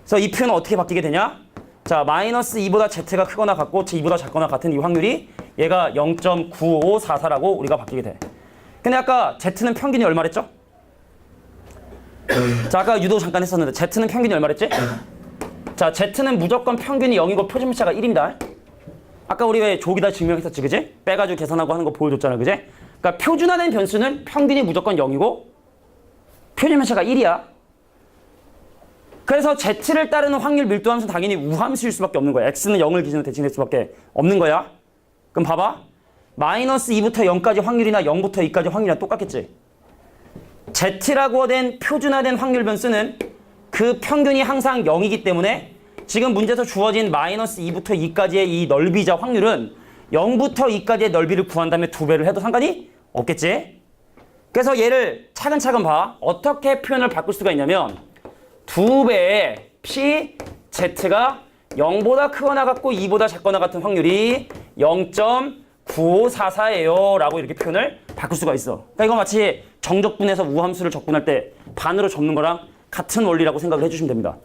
그래서 이 표현은 어떻게 바뀌게 되냐? 자, 마이너스 2보다 Z가 크거나 같고 2보다 작거나 같은 이 확률이 얘가 0.9544라고 우리가 바뀌게 돼. 근데 아까 Z는 평균이 얼마랬죠? 자, 아까 유도 잠깐 했었는데 Z는 평균이 얼마랬지? 자, Z는 무조건 평균이 0이고 표준 편차가 1입니다. 아까 우리 왜 조기다 증명했었지, 그지? 빼가지고 계산하고 하는 거 보여줬잖아, 그지? 그러니까 표준화된 변수는 평균이 무조건 0이고 표준 편차가 1이야. 그래서 Z를 따르는 확률 밀도함수는 당연히 우함수일 수밖에 없는 거야. X는 0을 기준으로 대칭될 수밖에 없는 거야. 그럼 봐봐. 마이너스 2부터 0까지 확률이나 0부터 2까지 확률이랑 똑같겠지. Z라고 된 표준화된 확률 변수는 그 평균이 항상 0이기 때문에 지금 문제에서 주어진 마이너스 2부터 2까지의 이 넓이자 확률은 0부터 2까지의 넓이를 구한 다음에 2배를 해도 상관이 없겠지. 그래서 얘를 차근차근 봐. 어떻게 표현을 바꿀 수가 있냐면 2배의 P, Z가 0보다 크거나 같고 2보다 작거나 같은 확률이 0.9544예요 라고 이렇게 표현을 바꿀 수가 있어. 그러니까 이거 마치 정적분에서 우함수를 적분할 때 반으로 접는 거랑 같은 원리라고 생각을 해주시면 됩니다.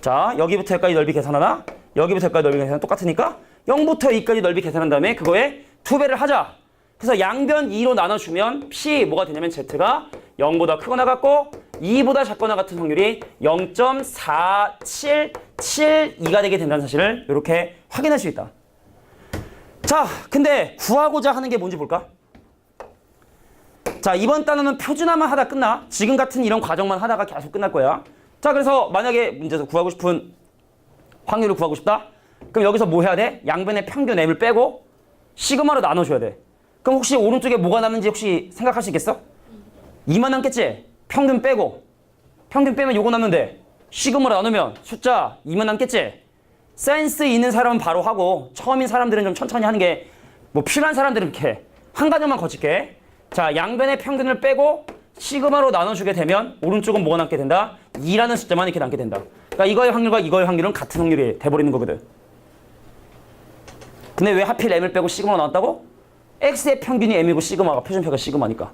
자, 여기부터 여기까지 넓이 계산하나? 여기부터 여기까지 넓이 계산하나? 똑같으니까 0부터 2까지 넓이 계산한 다음에 그거에 2배를 하자. 그래서 양변 2로 나눠주면 P 뭐가 되냐면 Z가 0보다 크거나 같고 2보다 작거나 같은 확률이 0.4772가 되게 된다는 사실을 이렇게 확인할 수 있다. 자, 근데 구하고자 하는 게 뭔지 볼까? 자, 이번 단어는 표준화만 하다 끝나. 지금 같은 이런 과정만 하다가 계속 끝날 거야. 자, 그래서 만약에 문제에서 구하고 싶은 확률을 구하고 싶다? 그럼 여기서 뭐 해야 돼? 양변의 평균 M을 빼고 시그마로 나눠줘야 돼. 그럼 혹시 오른쪽에 뭐가 남는지 혹시 생각할 수 있겠어? 2만 남겠지? 평균 빼고. 평균 빼면 요거 남는데 시그마로 나누면 숫자 2만 남겠지? 센스 있는 사람은 바로 하고 처음인 사람들은 좀 천천히 하는 게 뭐 필요한 사람들은 이렇게 한 가지만 거칠게. 자, 양변의 평균을 빼고 시그마로 나눠주게 되면 오른쪽은 뭐가 남게 된다? 2라는 숫자만 이렇게 남게 된다. 그러니까 이거의 확률과 이거의 확률은 같은 확률이 돼버리는 거거든. 근데 왜 하필 M을 빼고 시그마로 나왔다고? X의 평균이 M이고 시그마가 표준표가 시그마니까.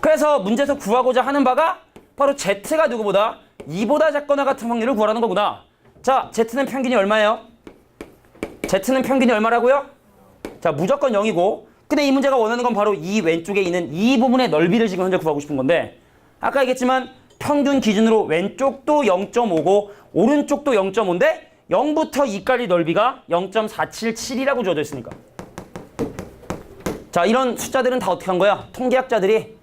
그래서 문제에서 구하고자 하는 바가 바로 Z가 누구보다 2보다 작거나 같은 확률을 구하라는 거구나. 자, Z는 평균이 얼마예요? Z는 평균이 얼마라고요? 자, 무조건 0이고 근데 이 문제가 원하는 건 바로 이 왼쪽에 있는 이 부분의 넓이를 지금 현재 구하고 싶은 건데 아까 얘기했지만 평균 기준으로 왼쪽도 0.5고 오른쪽도 0.5인데 0부터 2까지 넓이가 0.477이라고 주어져 있으니까. 자, 이런 숫자들은 다 어떻게 한 거야? 통계학자들이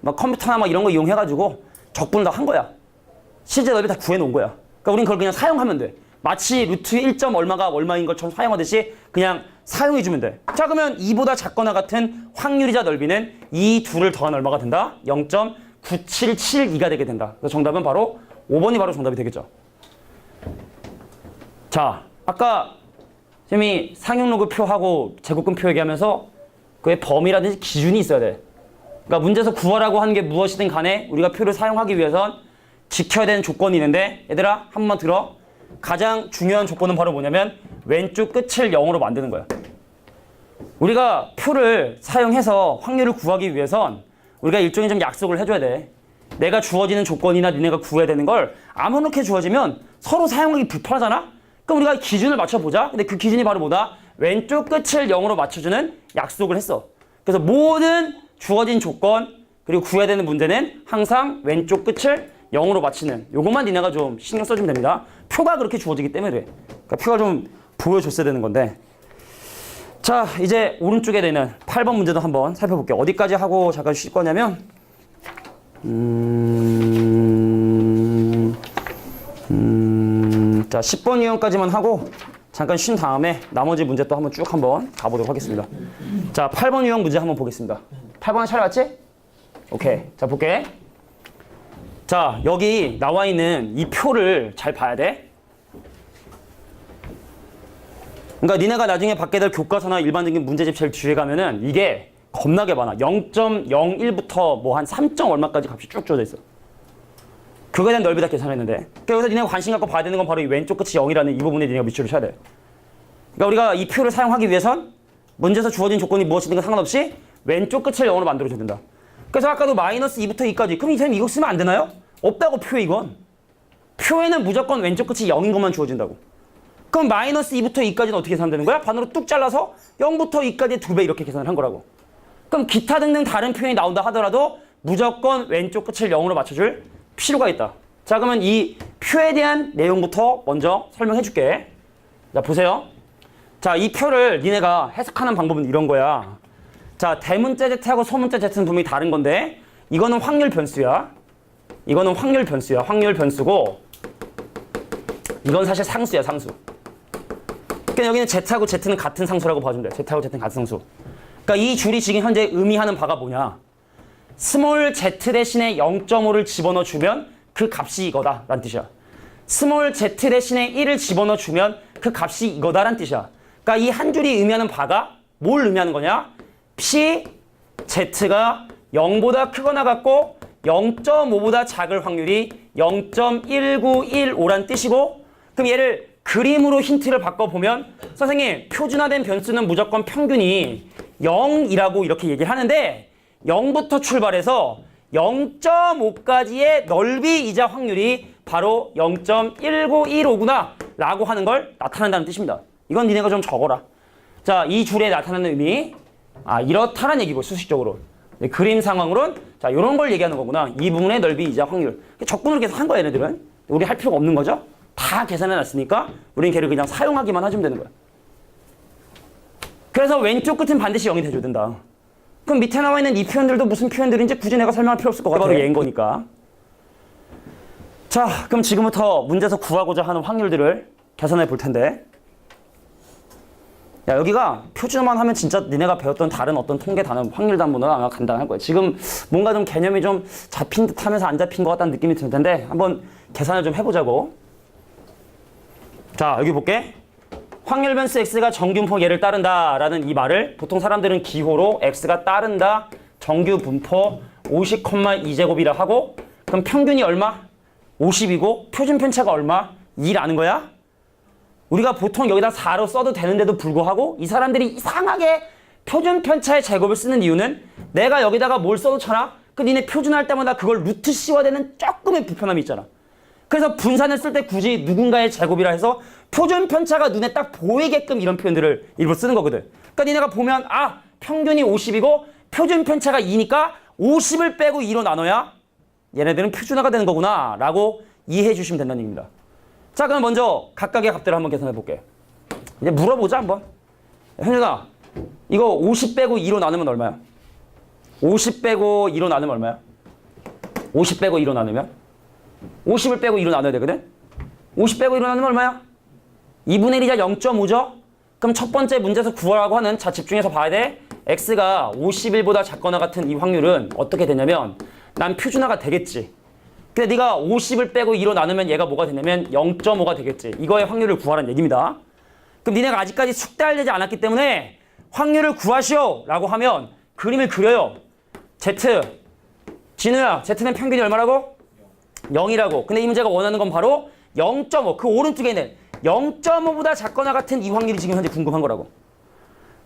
막 컴퓨터나 막 이런 거 이용해가지고 적분을 다 한 거야. 실제 넓이 다 구해놓은 거야. 그러니까 우린 그걸 그냥 사용하면 돼. 마치 루트 1. 얼마가 얼마인 것처럼 사용하듯이 그냥 사용해주면 돼. 자, 그러면 2보다 작거나 같은 확률이자 넓이는 이 둘을 더한 얼마가 된다? 0.9772가 되게 된다. 그래서 정답은 바로 5번이 바로 정답이 되겠죠. 자, 아까 쌤이 상용로그 표하고 제곱근 표 얘기하면서 그의 범위라든지 기준이 있어야 돼. 그러니까 문제에서 구하라고 하는 게 무엇이든 간에 우리가 표를 사용하기 위해선 지켜야 되는 조건이 있는데 얘들아 한 번만 들어. 가장 중요한 조건은 바로 뭐냐면 왼쪽 끝을 0으로 만드는 거야. 우리가 표를 사용해서 확률을 구하기 위해선 우리가 일종의 좀 약속을 해줘야 돼. 내가 주어지는 조건이나 니네가 구해야 되는 걸 아무렇게 주어지면 서로 사용하기 불편하잖아? 그럼 우리가 기준을 맞춰보자. 근데 그 기준이 바로 뭐다? 왼쪽 끝을 0으로 맞춰주는 약속을 했어. 그래서 모든 주어진 조건 그리고 구해야 되는 문제는 항상 왼쪽 끝을 0으로 맞추는 요것만 니네가 좀 신경 써주면 됩니다. 표가 그렇게 주어지기 때문에 그래. 그러니까 표가 좀 보여줬어야 되는 건데. 자, 이제 오른쪽에 되는 8번 문제도 한번 살펴볼게요. 어디까지 하고 잠깐 쉴 거냐면 자, 10번 유형까지만 하고 잠깐 쉰 다음에 나머지 문제 또 한번 쭉 한번 가보도록 하겠습니다. 자, 8번 유형 문제 한번 보겠습니다. 8번에 찾아왔지? 오케이. 자, 볼게. 자, 여기 나와 있는 이 표를 잘 봐야 돼. 그러니까 니네가 나중에 받게 될 교과서나 일반적인 문제집 제일 뒤에 가면은 이게 겁나게 많아. 0.01부터 뭐 한 3. 얼마까지 값이 쭉 주어져 있어. 그거에 대한 넓이 다 계산했는데. 그러니까 여기서 니네가 관심 갖고 봐야 되는 건 바로 이 왼쪽 끝이 0이라는 이 부분에 니네가 밑줄을 쳐야 돼. 그러니까 우리가 이 표를 사용하기 위해선 문제에서 주어진 조건이 무엇이든 상관없이 왼쪽 끝을 0으로 만들어줘야 된다. 그래서 아까도 마이너스 2부터 2까지. 그럼 이 선생님 이거 쓰면 안 되나요? 없다고 표에 이건. 표에는 무조건 왼쪽 끝이 0인 것만 주어진다고. 그럼 마이너스 2부터 2까지는 어떻게 계산되는 거야? 반으로 뚝 잘라서 0부터 2까지 2배 이렇게 계산을 한 거라고. 그럼 기타 등등 다른 표현이 나온다 하더라도 무조건 왼쪽 끝을 0으로 맞춰줄 필요가 있다. 자, 그러면 이 표에 대한 내용부터 먼저 설명해 줄게. 자, 보세요. 자, 이 표를 니네가 해석하는 방법은 이런 거야. 자, 대문자 Z하고 소문자 Z는 분명히 다른 건데 이거는 확률 변수야. 이거는 확률 변수야. 확률 변수고 이건 사실 상수야, 상수. 그러니까 여기는 Z하고 Z는 같은 상수라고 봐주면 돼. Z하고 Z는 같은 상수. 그러니까 이 줄이 지금 현재 의미하는 바가 뭐냐? 스몰 z 대신에 0.5를 집어넣어 주면 그 값이 이거다 라는 뜻이야. 스몰 z 대신에 1을 집어넣어 주면 그 값이 이거다 라는 뜻이야. 그러니까 이 한 줄이 의미하는 바가 뭘 의미하는 거냐? p z가 0보다 크거나 같고 0.5보다 작을 확률이 0.1915란 뜻이고, 그럼 얘를 그림으로 힌트를 바꿔보면 선생님 표준화된 변수는 무조건 평균이 0이라고 이렇게 얘기를 하는데 0부터 출발해서 0.5까지의 넓이이자 확률이 바로 0.1915구나 라고 하는 걸 나타낸다는 뜻입니다. 이건 니네가 좀 적어라. 자, 이 줄에 나타나는 의미 이렇다는 얘기고 수식적으로. 그림 상황으로는 자, 이런 걸 얘기하는 거구나. 이 부분의 넓이이자 확률. 적분을 계속 한 거야 얘네들은. 우리 할 필요가 없는 거죠. 다 계산해 놨으니까 우리는 걔를 그냥 사용하기만 해주면 되는 거야. 그래서 왼쪽 끝은 반드시 0이 돼줘야 된다. 그럼 밑에 나와 있는 이 표현들도 무슨 표현들인지 굳이 내가 설명할 필요 없을 것 같아. 바로 얘인 거니까. 자, 그럼 지금부터 문제에서 구하고자 하는 확률들을 계산해 볼 텐데, 야, 여기가 표준어만 하면 진짜 니네가 배웠던 다른 어떤 통계 단어, 확률 단문으로 아마 간단할 거야. 지금 뭔가 좀 개념이 좀 잡힌 듯 하면서 안 잡힌 것 같다는 느낌이 들 텐데 한번 계산을 좀 해보자고. 자, 여기 볼게. 확률 변수 x가 정규 분포 얘를 따른다 라는 이 말을 보통 사람들은 기호로 x가 따른다 정규 분포 50,2제곱이라 하고, 그럼 평균이 얼마? 50이고 표준 편차가 얼마? 2라는 거야? 우리가 보통 여기다 4로 써도 되는데도 불구하고 이 사람들이 이상하게 표준 편차의 제곱을 쓰는 이유는 내가 여기다가 뭘 써도 쳐나? 그 니네 표준할 때마다 그걸 루트 씌워야 되는 조금의 불편함이 있잖아. 그래서 분산을 쓸 때 굳이 누군가의 제곱이라 해서 표준 편차가 눈에 딱 보이게끔 이런 표현들을 일부러 쓰는 거거든. 그러니까 니네가 보면 평균이 50이고 표준 편차가 2니까 50을 빼고 2로 나눠야 얘네들은 표준화가 되는 거구나 라고 이해해 주시면 된다는 얘기입니다. 자, 그럼 먼저 각각의 값들을 한번 계산해 볼게. 이제 물어보자 한번. 현준아, 이거 50 빼고 2로 나누면 얼마야? 50 빼고 2로 나누면 얼마야? 50 빼고 2로 나누면? 50을 빼고 2로 나눠야 되거든? 50 빼고 2로 나누면 얼마야? 2분의 1이자 0.5죠? 그럼 첫 번째 문제에서 구하라고 하는, 자, 집중해서 봐야 돼. x가 51보다 작거나 같은 이 확률은 어떻게 되냐면 난 표준화가 되겠지. 근데 네가 50을 빼고 2로 나누면 얘가 뭐가 되냐면 0.5가 되겠지. 이거의 확률을 구하라는 얘기입니다. 그럼 니네가 아직까지 숙달되지 않았기 때문에 확률을 구하시오 라고 하면 그림을 그려요. Z, 진우야, Z는 평균이 얼마라고? 0이라고. 근데 이 문제가 원하는 건 바로 0.5 그 오른쪽에 있는 0.5보다 작거나 같은 이 확률이 지금 현재 궁금한 거라고.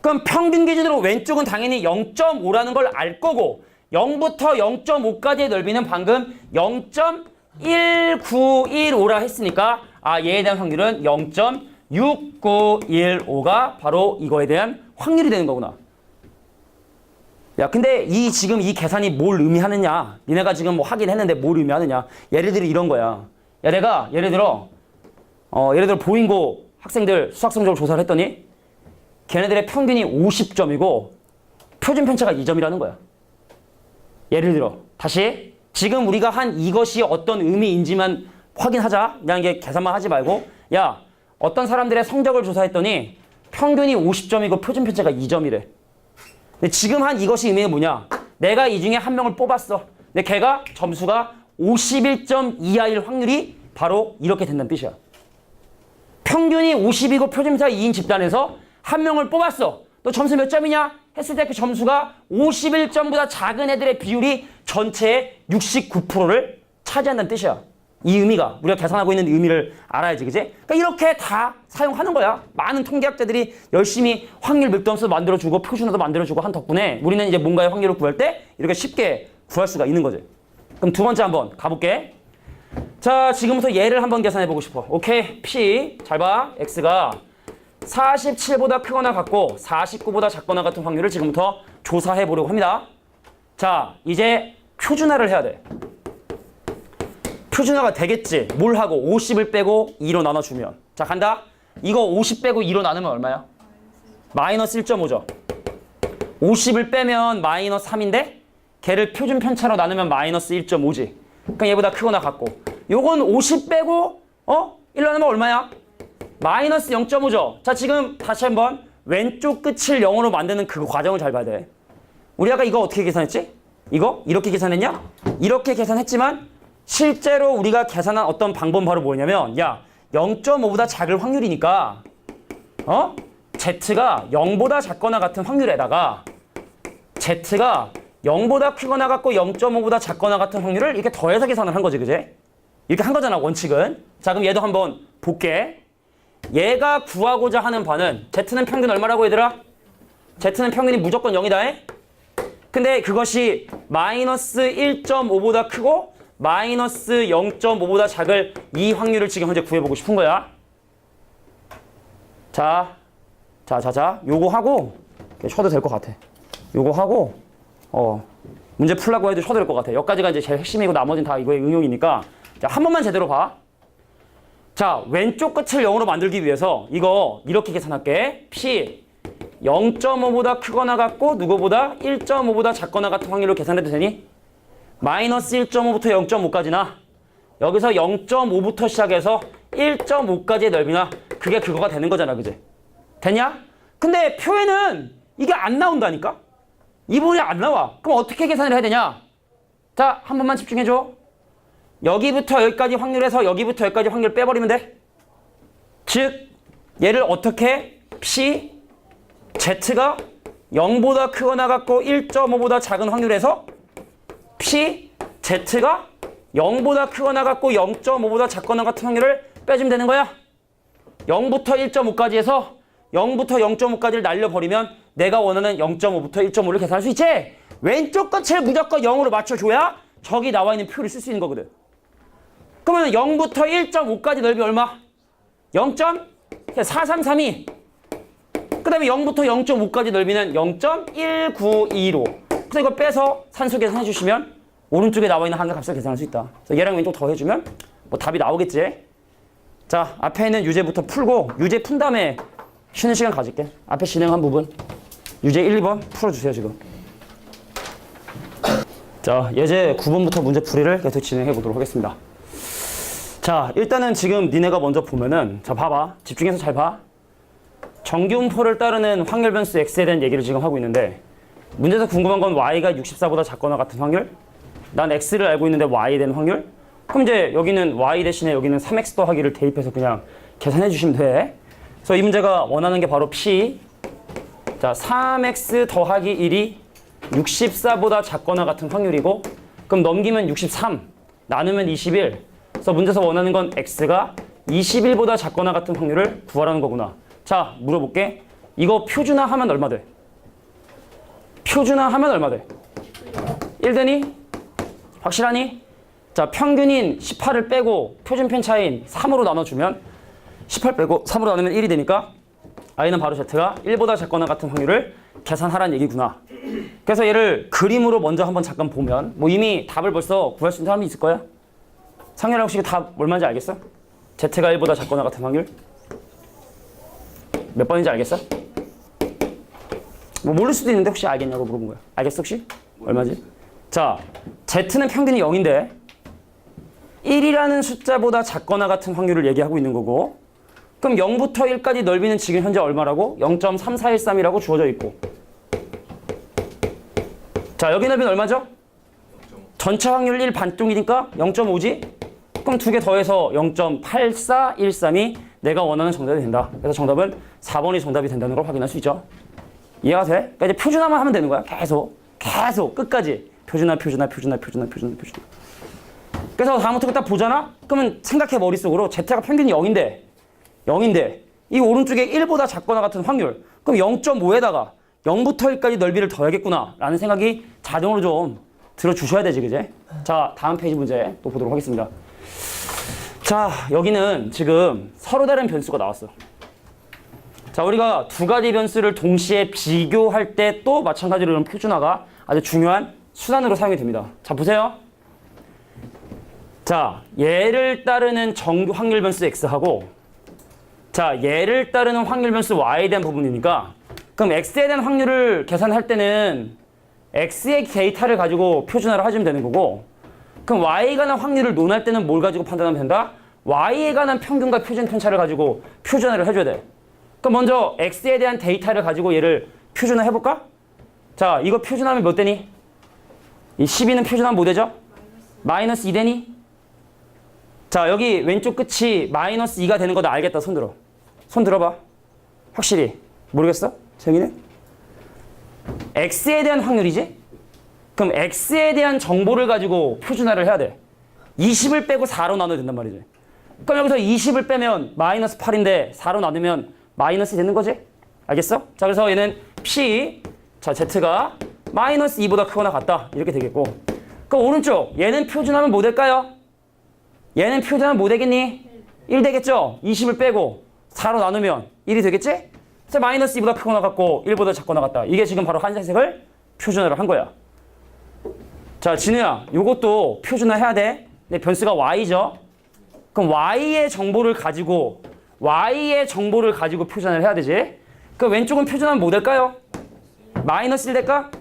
그럼 평균 기준으로 왼쪽은 당연히 0.5라는 걸 알 거고 0부터 0.5까지의 넓이는 방금 0.1915라 했으니까 얘에 대한 확률은 0.6915가 바로 이거에 대한 확률이 되는 거구나. 야, 근데 지금 이 계산이 뭘 의미하느냐? 니네가 지금 뭐 하긴 했는데 뭘 의미하느냐? 예를 들어 이런 거야. 야, 내가 예를 들어 보인고 학생들 수학 성적을 조사를 했더니 걔네들의 평균이 50점이고 표준 편차가 2점이라는 거야. 예를 들어 다시 지금 우리가 한 이것이 어떤 의미인지만 확인하자. 그냥 이게 계산만 하지 말고 야, 어떤 사람들의 성적을 조사했더니 평균이 50점이고 표준 편차가 2점이래. 근데 지금 한 이것이 의미가 뭐냐? 내가 이 중에 한 명을 뽑았어. 근데 걔가 점수가 51점 이하일 확률이 바로 이렇게 된다는 뜻이야. 평균이 50이고 표준편차가 2인 집단에서 한 명을 뽑았어. 너 점수 몇 점이냐? 했을 때 그 점수가 51점보다 작은 애들의 비율이 전체의 69%를 차지한다는 뜻이야. 이 의미가 우리가 계산하고 있는 의미를 알아야지, 그지? 그러니까 이렇게 다 사용하는 거야. 많은 통계학자들이 열심히 확률 밀도함수도 만들어주고 표준화도 만들어주고 한 덕분에 우리는 이제 뭔가의 확률을 구할 때 이렇게 쉽게 구할 수가 있는 거지. 그럼 두 번째 한번 가볼게. 자, 지금부터 얘를 한번 계산해보고 싶어. 오케이, P 잘 봐. X가 47보다 크거나 같고 49보다 작거나 같은 확률을 지금부터 조사해보려고 합니다. 자, 이제 표준화를 해야 돼. 표준화가 되겠지. 뭘 하고 50을 빼고 2로 나눠주면. 자, 간다. 이거 50 빼고 2로 나누면 얼마야? 마이너스 1.5죠. 50을 빼면 마이너스 3인데 걔를 표준 편차로 나누면 마이너스 1.5지. 그럼 얘보다 크거나 같고. 요건 50 빼고 1로 나누면 얼마야? 마이너스 0.5죠. 자, 지금 다시 한번 왼쪽 끝을 0으로 만드는 그 과정을 잘 봐야 돼. 우리 아까 이거 어떻게 계산했지? 이거? 이렇게 계산했냐? 이렇게 계산했지만 실제로 우리가 계산한 어떤 방법은 바로 뭐냐면 야, 0.5보다 작을 확률이니까 Z가 0보다 작거나 같은 확률에다가 Z가 0보다 크거나 같고 0.5보다 작거나 같은 확률을 이렇게 더해서 계산을 한 거지, 그제? 이렇게 한 거잖아, 원칙은. 자, 그럼 얘도 한번 볼게. 얘가 구하고자 하는 바는 Z는 평균 얼마라고 얘들아? Z는 평균이 무조건 0이다. 근데 그것이 마이너스 1.5보다 크고 마이너스 0.5보다 작을 이 확률을 지금 현재 구해보고 싶은 거야. 자. 요거 하고 쉬어도 될 것 같아. 요거 하고 문제 풀라고 해도 쉬어도 될 것 같아. 여기까지가 이제 제일 핵심이고 나머지는 다 이거의 응용이니까. 자, 한 번만 제대로 봐. 자, 왼쪽 끝을 0으로 만들기 위해서 이거 이렇게 계산할게. P 0.5보다 크거나 같고 누구보다 1.5보다 작거나 같은 확률로 계산해도 되니? 마이너스 1.5부터 0.5까지나 여기서 0.5부터 시작해서 1.5까지의 넓이나 그게 그거가 되는 거잖아, 그지? 됐냐? 근데 표에는 이게 안 나온다니까? 이 부분이 안 나와. 그럼 어떻게 계산을 해야 되냐? 자, 한 번만 집중해줘. 여기부터 여기까지 확률에서 여기부터 여기까지 확률 빼버리면 돼. 즉 얘를 어떻게 P Z가 0보다 크거나 같고 1.5보다 작은 확률에서 P Z가 0보다 크거나 같고 0.5보다 작거나 같은 확률을 빼주면 되는 거야. 0부터 1.5까지 해서 0부터 0.5까지를 날려버리면 내가 원하는 0.5부터 1.5를 계산할 수 있지. 왼쪽 끝을 무조건 0으로 맞춰줘야 저기 나와 있는 표를 쓸 수 있는 거거든. 그러면 0부터 1.5까지 넓이 얼마? 0.4332. 그 다음에 0부터 0.5까지 넓이는 0.1925. 그래서 이거 빼서 산수 계산해 주시면 오른쪽에 나와 있는 한계 값을 계산할 수 있다. 그래서 얘랑 왼쪽 더해주면 뭐 답이 나오겠지. 자, 앞에 있는 유제부터 풀고 유제 푼 다음에 쉬는 시간 가질게. 앞에 진행한 부분 유제 1, 2번 풀어주세요 지금. 자, 예제 9번부터 문제 풀이를 계속 진행해 보도록 하겠습니다. 자, 일단은 지금 니네가 먼저 보면은 자, 봐봐. 집중해서 잘 봐. 정기분포를 따르는 확률 변수 x에 대한 얘기를 지금 하고 있는데 문제에서 궁금한 건 y가 64보다 작거나 같은 확률. 난 x를 알고 있는데 y에 대한 확률. 그럼 이제 여기는 y 대신에 여기는 3x 더하기를 대입해서 그냥 계산해 주시면 돼. 그래서 이 문제가 원하는 게 바로 p. 자, 3x 더하기 1이 64보다 작거나 같은 확률이고 그럼 넘기면 63, 나누면 21, 그래서 문제에서 원하는 건 x가 21보다 작거나 같은 확률을 구하라는 거구나. 자, 물어볼게. 이거 표준화하면 얼마 돼? 표준화하면 얼마 돼? 1 되니? 확실하니? 자, 평균인 18을 빼고 표준 편차인 3으로 나눠주면 18 빼고 3으로 나누면 1이 되니까 i는 바로 z가 1보다 작거나 같은 확률을 계산하라는 얘기구나. 그래서 얘를 그림으로 먼저 한번 잠깐 보면 뭐 이미 답을 벌써 구할 수 있는 사람이 있을 거야. 상렬아 혹시 답 얼마인지 알겠어? z가 1보다 작거나 같은 확률? 몇 번인지 알겠어? 뭐 모를 수도 있는데 혹시 알겠냐고 물어본 거야. 알겠어 혹시? 얼마지? 자, z는 평균이 0인데 1이라는 숫자보다 작거나 같은 확률을 얘기하고 있는 거고, 그럼 0부터 1까지 넓이는 지금 현재 얼마라고? 0.3413이라고 주어져 있고, 자, 여기 넓이는 얼마죠? 전체 확률 1 반쪽이니까 0.5지? 그럼 두 개 더해서 0.8413이 내가 원하는 정답이 된다. 그래서 정답은 4번이 정답이 된다는 걸 확인할 수 있죠. 이해가 돼? 그러니까 이제 표준화만 하면 되는 거야. 계속 끝까지 표준화. 그래서 다음부터 딱 보잖아? 그러면 생각해 머릿속으로 z가 평균이 0인데 이 오른쪽에 1보다 작거나 같은 확률, 그럼 0.5에다가 0부터 1까지 넓이를 더해야겠구나 라는 생각이 자동으로 좀 들어주셔야 되지, 그제? 자, 다음 페이지 문제 또 보도록 하겠습니다. 자, 여기는 지금 서로 다른 변수가 나왔어. 자, 우리가 두 가지 변수를 동시에 비교할 때 또 마찬가지로 이런 표준화가 아주 중요한 수단으로 사용이 됩니다. 자, 보세요. 자, 얘를 따르는 정규 확률 변수 x하고, 자, 얘를 따르는 확률 변수 y에 대한 부분이니까, 그럼 x에 대한 확률을 계산할 때는 x의 데이터를 가지고 표준화를 해주면 되는 거고, 그럼 y에 관한 확률을 논할 때는 뭘 가지고 판단하면 된다? y에 관한 평균과 표준 편차를 가지고 표준화를 해줘야 돼. 그럼 먼저 x에 대한 데이터를 가지고 얘를 표준화 해볼까? 자, 이거 표준하면 몇 되니? 이 12는 표준하면 뭐 되죠? 마이너스 2 되니? 자, 여기 왼쪽 끝이 마이너스 2가 되는 거 나 알겠다. 손 들어. 손 들어봐. 확실히. 모르겠어? 정희는? x에 대한 확률이지? 그럼 x에 대한 정보를 가지고 표준화를 해야 돼. 20을 빼고 4로 나눠야 된단 말이지. 그럼 여기서 20을 빼면 마이너스 8인데 4로 나누면 마이너스 되는 거지? 알겠어? 자, 그래서 얘는 p, 자, z가 마이너스 2보다 크거나 같다. 이렇게 되겠고. 그럼 오른쪽, 얘는 표준하면 뭐 될까요? 얘는 표준하면 뭐 되겠니? 1 되겠죠? 20을 빼고 4로 나누면 1이 되겠지? 그래서 마이너스 2보다 크거나 같고 1보다 작거나 같다. 이게 지금 바로 한색을 표준화를 한 거야. 자, 진우야, 요것도 표준화 해야 돼. 근데 변수가 y죠? 그럼 y의 정보를 가지고 표준화를 해야 되지? 그럼 왼쪽은 표준하면 뭐 될까요? 마이너스 1 될까?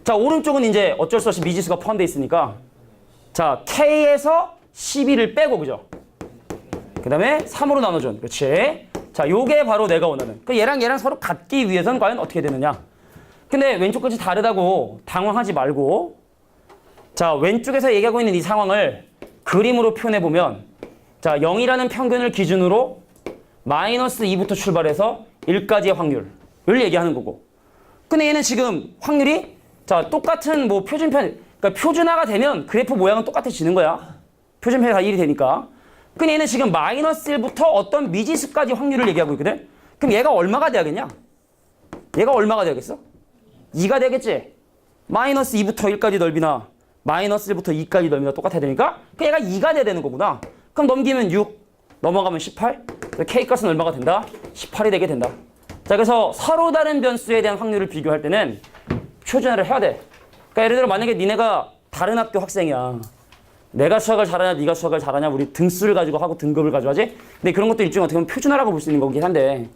자, 오른쪽은 이제 어쩔 수 없이 미지수가 포함되어 있으니까, 자, k에서 12를 빼고, 그죠? 그 다음에 3으로 나눠준. 그렇지? 자, 요게 바로 내가 원하는. 그 얘랑 서로 같기 위해서는 과연 어떻게 되느냐? 근데 왼쪽 끝이 다르다고 당황하지 말고, 자, 왼쪽에서 얘기하고 있는 이 상황을 그림으로 표현해보면, 자, 0이라는 평균을 기준으로 마이너스 2부터 출발해서 1까지의 확률을 얘기하는 거고. 근데 얘는 지금 확률이, 자, 똑같은 뭐 그러니까 표준화가 되면 그래프 모양은 똑같아지는 거야. 표준편이 다 1이 되니까. 근데 얘는 지금 마이너스 1부터 어떤 미지수까지 확률을 얘기하고 있거든? 그럼 얘가 얼마가 돼야겠냐? 얘가 얼마가 돼야겠어? 2가 되겠지? 마이너스 2부터 1까지 넓이나 마이너스 1부터 2까지 넓이나 똑같아야 되니까 그 얘가 2가 돼야 되는 거구나. 그럼 넘기면 6, 넘어가면 18. K값은 얼마가 된다? 18이 되게 된다. 자, 그래서 서로 다른 변수에 대한 확률을 비교할 때는 표준화를 해야 돼. 그러니까 예를 들어 만약에 니네가 다른 학교 학생이야. 내가 수학을 잘하냐, 네가 수학을 잘하냐, 우리 등수를 가지고 하고 등급을 가지고 하지? 근데 그런 것도 일종의 어떻게 보면 표준화라고 볼 수 있는 거긴 한데,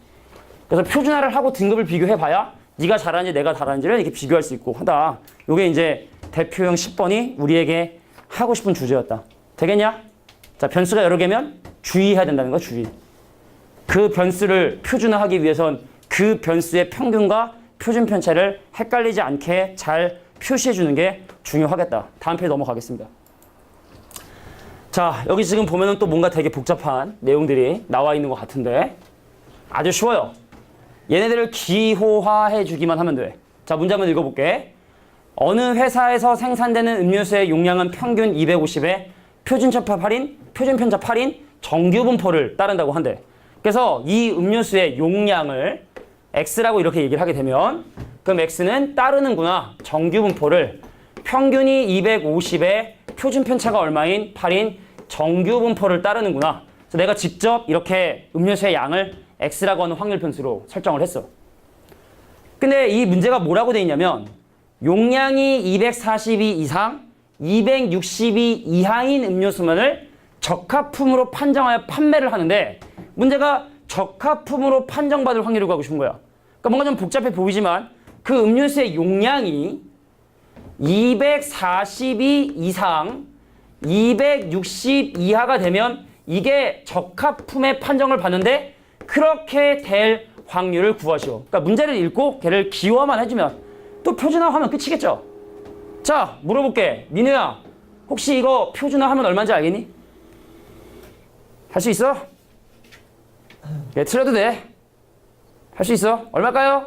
그래서 표준화를 하고 등급을 비교해봐야 네가 잘하는지 내가 잘하는지를 이렇게 비교할 수 있고 하다. 요게 이제 대표형 10번이 우리에게 하고 싶은 주제였다. 되겠냐? 자, 변수가 여러 개면 주의해야 된다는 거야, 주의. 그 변수를 표준화하기 위해선 그 변수의 평균과 표준 편차를 헷갈리지 않게 잘 표시해 주는 게 중요하겠다. 다음 페이지 넘어가겠습니다. 자, 여기 지금 보면은 또 뭔가 되게 복잡한 내용들이 나와 있는 것 같은데 아주 쉬워요. 얘네들을 기호화해 주기만 하면 돼. 자, 문제 한번 읽어볼게. 어느 회사에서 생산되는 음료수의 용량은 평균 250에 표준편차 8인, 표준편차 8인 정규 분포를 따른다고 한대. 그래서 이 음료수의 용량을 X라고 이렇게 얘기를 하게 되면 그럼 X는 따르는구나. 정규 분포를 평균이 250에 표준편차가 얼마인 8인 정규 분포를 따르는구나. 그래서 내가 직접 이렇게 음료수의 양을 X라고 하는 확률 변수로 설정을 했어. 근데 이 문제가 뭐라고 돼 있냐면 용량이 242 이상, 262 이하인 음료수만을 적합품으로 판정하여 판매를 하는데 문제가 적합품으로 판정받을 확률을 구하고 싶은 거야. 그러니까 뭔가 좀 복잡해 보이지만 그 음료수의 용량이 242 이상, 260 이하가 되면 이게 적합품의 판정을 받는데 그렇게 될 확률을 구하시오. 그러니까 문제를 읽고 걔를 기호화만 해주면 또 표준화하면 끝이겠죠. 자, 물어볼게. 민우야, 혹시 이거 표준화하면 얼마인지 알겠니? 할 수 있어? 예, 틀려도 돼. 할 수 있어. 얼마일까요?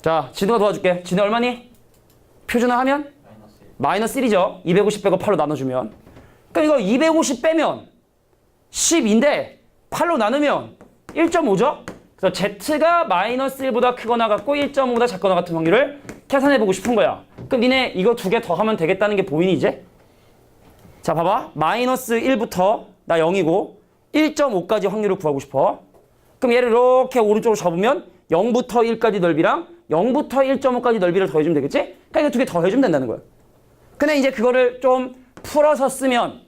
자, 진우가 도와줄게. 진우 얼마니? 표준화하면? 마이너스 1이죠. 250 빼고 8로 나눠주면. 그러니까 이거 250 빼면 10인데 8로 나누면 1.5죠? 그래서 Z가 마이너스 1보다 크거나 같고 1.5보다 작거나 같은 확률을 계산해보고 싶은 거야. 그럼 니네 이거 두 개 더하면 되겠다는 게 보이니 이제? 자, 봐봐. 마이너스 1부터 나 0이고 1.5까지 확률을 구하고 싶어. 그럼 얘를 이렇게 오른쪽으로 접으면 0부터 1까지 넓이랑 0부터 1.5까지 넓이를 더해주면 되겠지? 그러니까 이거 두 개 더해주면 된다는 거야. 근데 이제 그거를 좀 풀어서 쓰면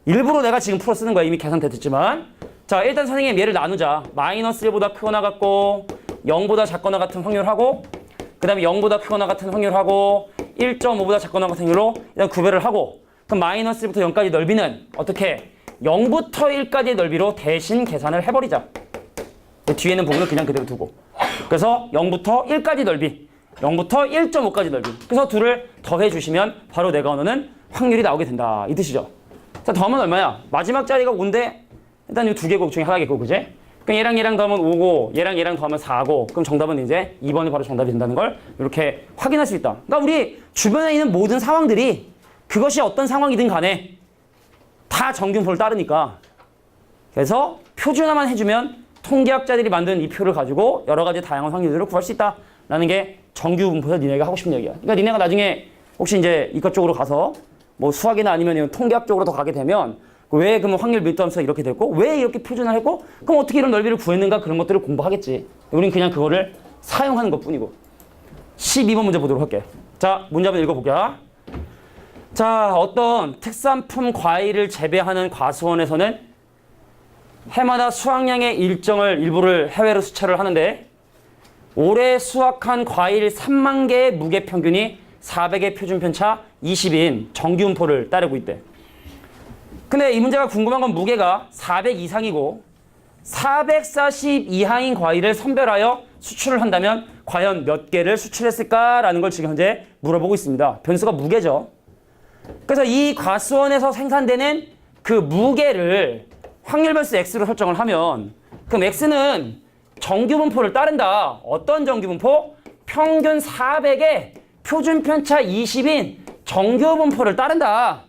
일부러 내가 지금 풀어 쓰는 거야. 이미 계산됐지만. 자, 일단 선생님 얘를 나누자. 마이너스 1보다 크거나 같고 0보다 작거나 같은 확률하고 그 다음에 0보다 크거나 같은 확률하고 1.5보다 작거나 같은 확률로 일단 구별을 하고 그럼 마이너스 1부터 0까지 넓이는 어떻게 0부터 1까지의 넓이로 대신 계산을 해버리자. 뒤에는 부분을 그냥 그대로 두고 그래서 0부터 1까지 넓이 0부터 1.5까지 넓이 그래서 둘을 더해주시면 바로 내가 원하는 확률이 나오게 된다. 이 뜻이죠. 자, 더하면 얼마야? 마지막 자리가 5인데 일단 이 두 개국 중에 하나겠고 그지? 그럼 얘랑 더하면 5고 얘랑 더하면 4고 그럼 정답은 이제 2번이 바로 정답이 된다는 걸 이렇게 확인할 수 있다. 그러니까 우리 주변에 있는 모든 상황들이 그것이 어떤 상황이든 간에 다 정규분포를 따르니까 그래서 표준화만 해주면 통계학자들이 만든 이 표를 가지고 여러 가지 다양한 확률들을 구할 수 있다라는 게 정규분포에서 니네가 하고 싶은 얘기야. 그러니까 니네가 나중에 혹시 이제 이것 쪽으로 가서 뭐 수학이나 아니면 통계학 쪽으로 더 가게 되면 왜 그러면 확률 밀도함수가 이렇게 됐고 왜 이렇게 표준화를 했고 그럼 어떻게 이런 넓이를 구했는가 그런 것들을 공부하겠지. 우린 그냥 그거를 사용하는 것뿐이고. 12번 문제 보도록 할게. 자, 문제 한번 읽어볼게요. 자, 어떤 특산품 과일을 재배하는 과수원에서는 해마다 수확량의 일부를 해외로 수차를 하는데 올해 수확한 과일 3만 개의 무게 평균이 400의 표준편차 20인 정규분포를 따르고 있대. 근데 이 문제가 궁금한 건 무게가 400 이상이고 440 이하인 과일을 선별하여 수출을 한다면 과연 몇 개를 수출했을까라는 걸 지금 현재 물어보고 있습니다. 변수가 무게죠. 그래서 이 과수원에서 생산되는 그 무게를 확률 변수 X로 설정을 하면 그럼 X는 정규분포를 따른다. 어떤 정규분포? 평균 400에 표준편차 20인 정규분포를 따른다.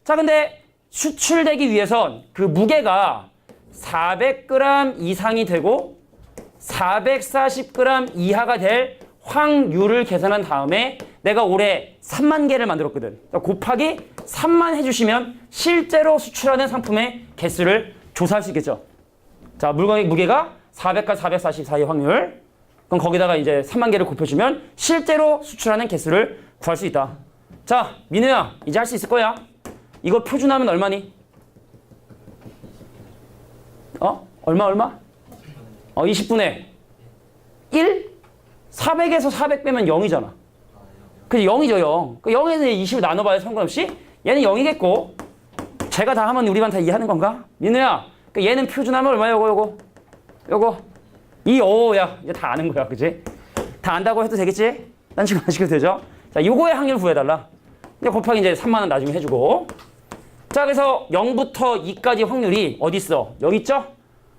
자, 근데 수출되기 위해선 그 무게가 400g 이상이 되고 440g 이하가 될 확률을 계산한 다음에 내가 올해 3만 개를 만들었거든. 곱하기 3만 해주시면 실제로 수출하는 상품의 개수를 조사할 수 있겠죠. 자, 물건의 무게가 400과 440 사이의 확률. 그럼 거기다가 이제 3만 개를 곱해주면 실제로 수출하는 개수를 구할 수 있다. 자, 민우야, 이제 할 수 있을 거야. 이거 표준하면 얼마니? 얼마? 20분의 1? 400에서 400 빼면 0이잖아. 그게 0이죠, 0. 그 0에서 20을 나눠봐야 상관없이 얘는 0이겠고 제가 다 하면 우리 반 다 이해하는 건가? 민우야, 그 얘는 표준하면 얼마야, 요거? 야, 이제 다 아는 거야, 그지? 다 안다고 해도 되겠지? 딴 식으로 하시면 되죠? 자, 요거의 확률 구해달라. 이제 곱하기 이제 3만 원 나중에 해주고. 자, 그래서 0부터 2까지 확률이 어디 있어? 여기 있죠?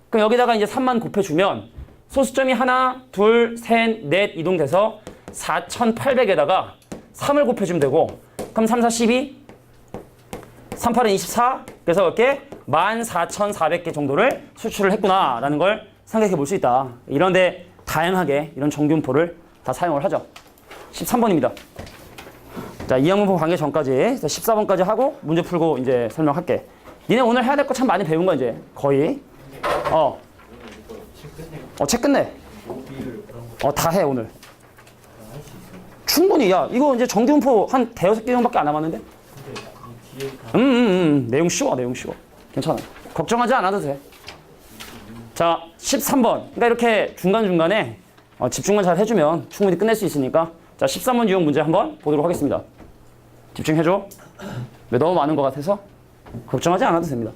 그럼 여기다가 이제 3만 곱해주면 소수점이 하나, 둘, 셋, 넷 이동돼서 4,800에다가 3을 곱해주면 되고 그럼 그럼 3, 4, 12, 3, 8은 24. 그래서 이렇게 14,400개 정도를 수출을 했구나라는 걸 생각해 볼 수 있다. 이런데 다양하게 이런 정규분포를 다 사용을 하죠. 13번입니다. 자, 이항분포 관계 전까지 14번까지 하고 문제 풀고 이제 설명할게. 니네 오늘 해야 될 거 참 많이 배운 거 이제 거의. 책 끝내. 다 해 오늘. 충분히. 야, 이거 이제 정규분포 한 대여섯 개 정도밖에 안 남았는데. 내용 쉬워, 내용 쉬워. 괜찮아. 걱정하지 않아도 돼. 자, 13번. 그러니까 이렇게 중간중간에 집중만 잘 해주면 충분히 끝낼 수 있으니까. 자, 13번 유형 문제 한번 보도록 하겠습니다. 집중해줘. 왜 너무 많은 것 같아서? 걱정하지 않아도 됩니다.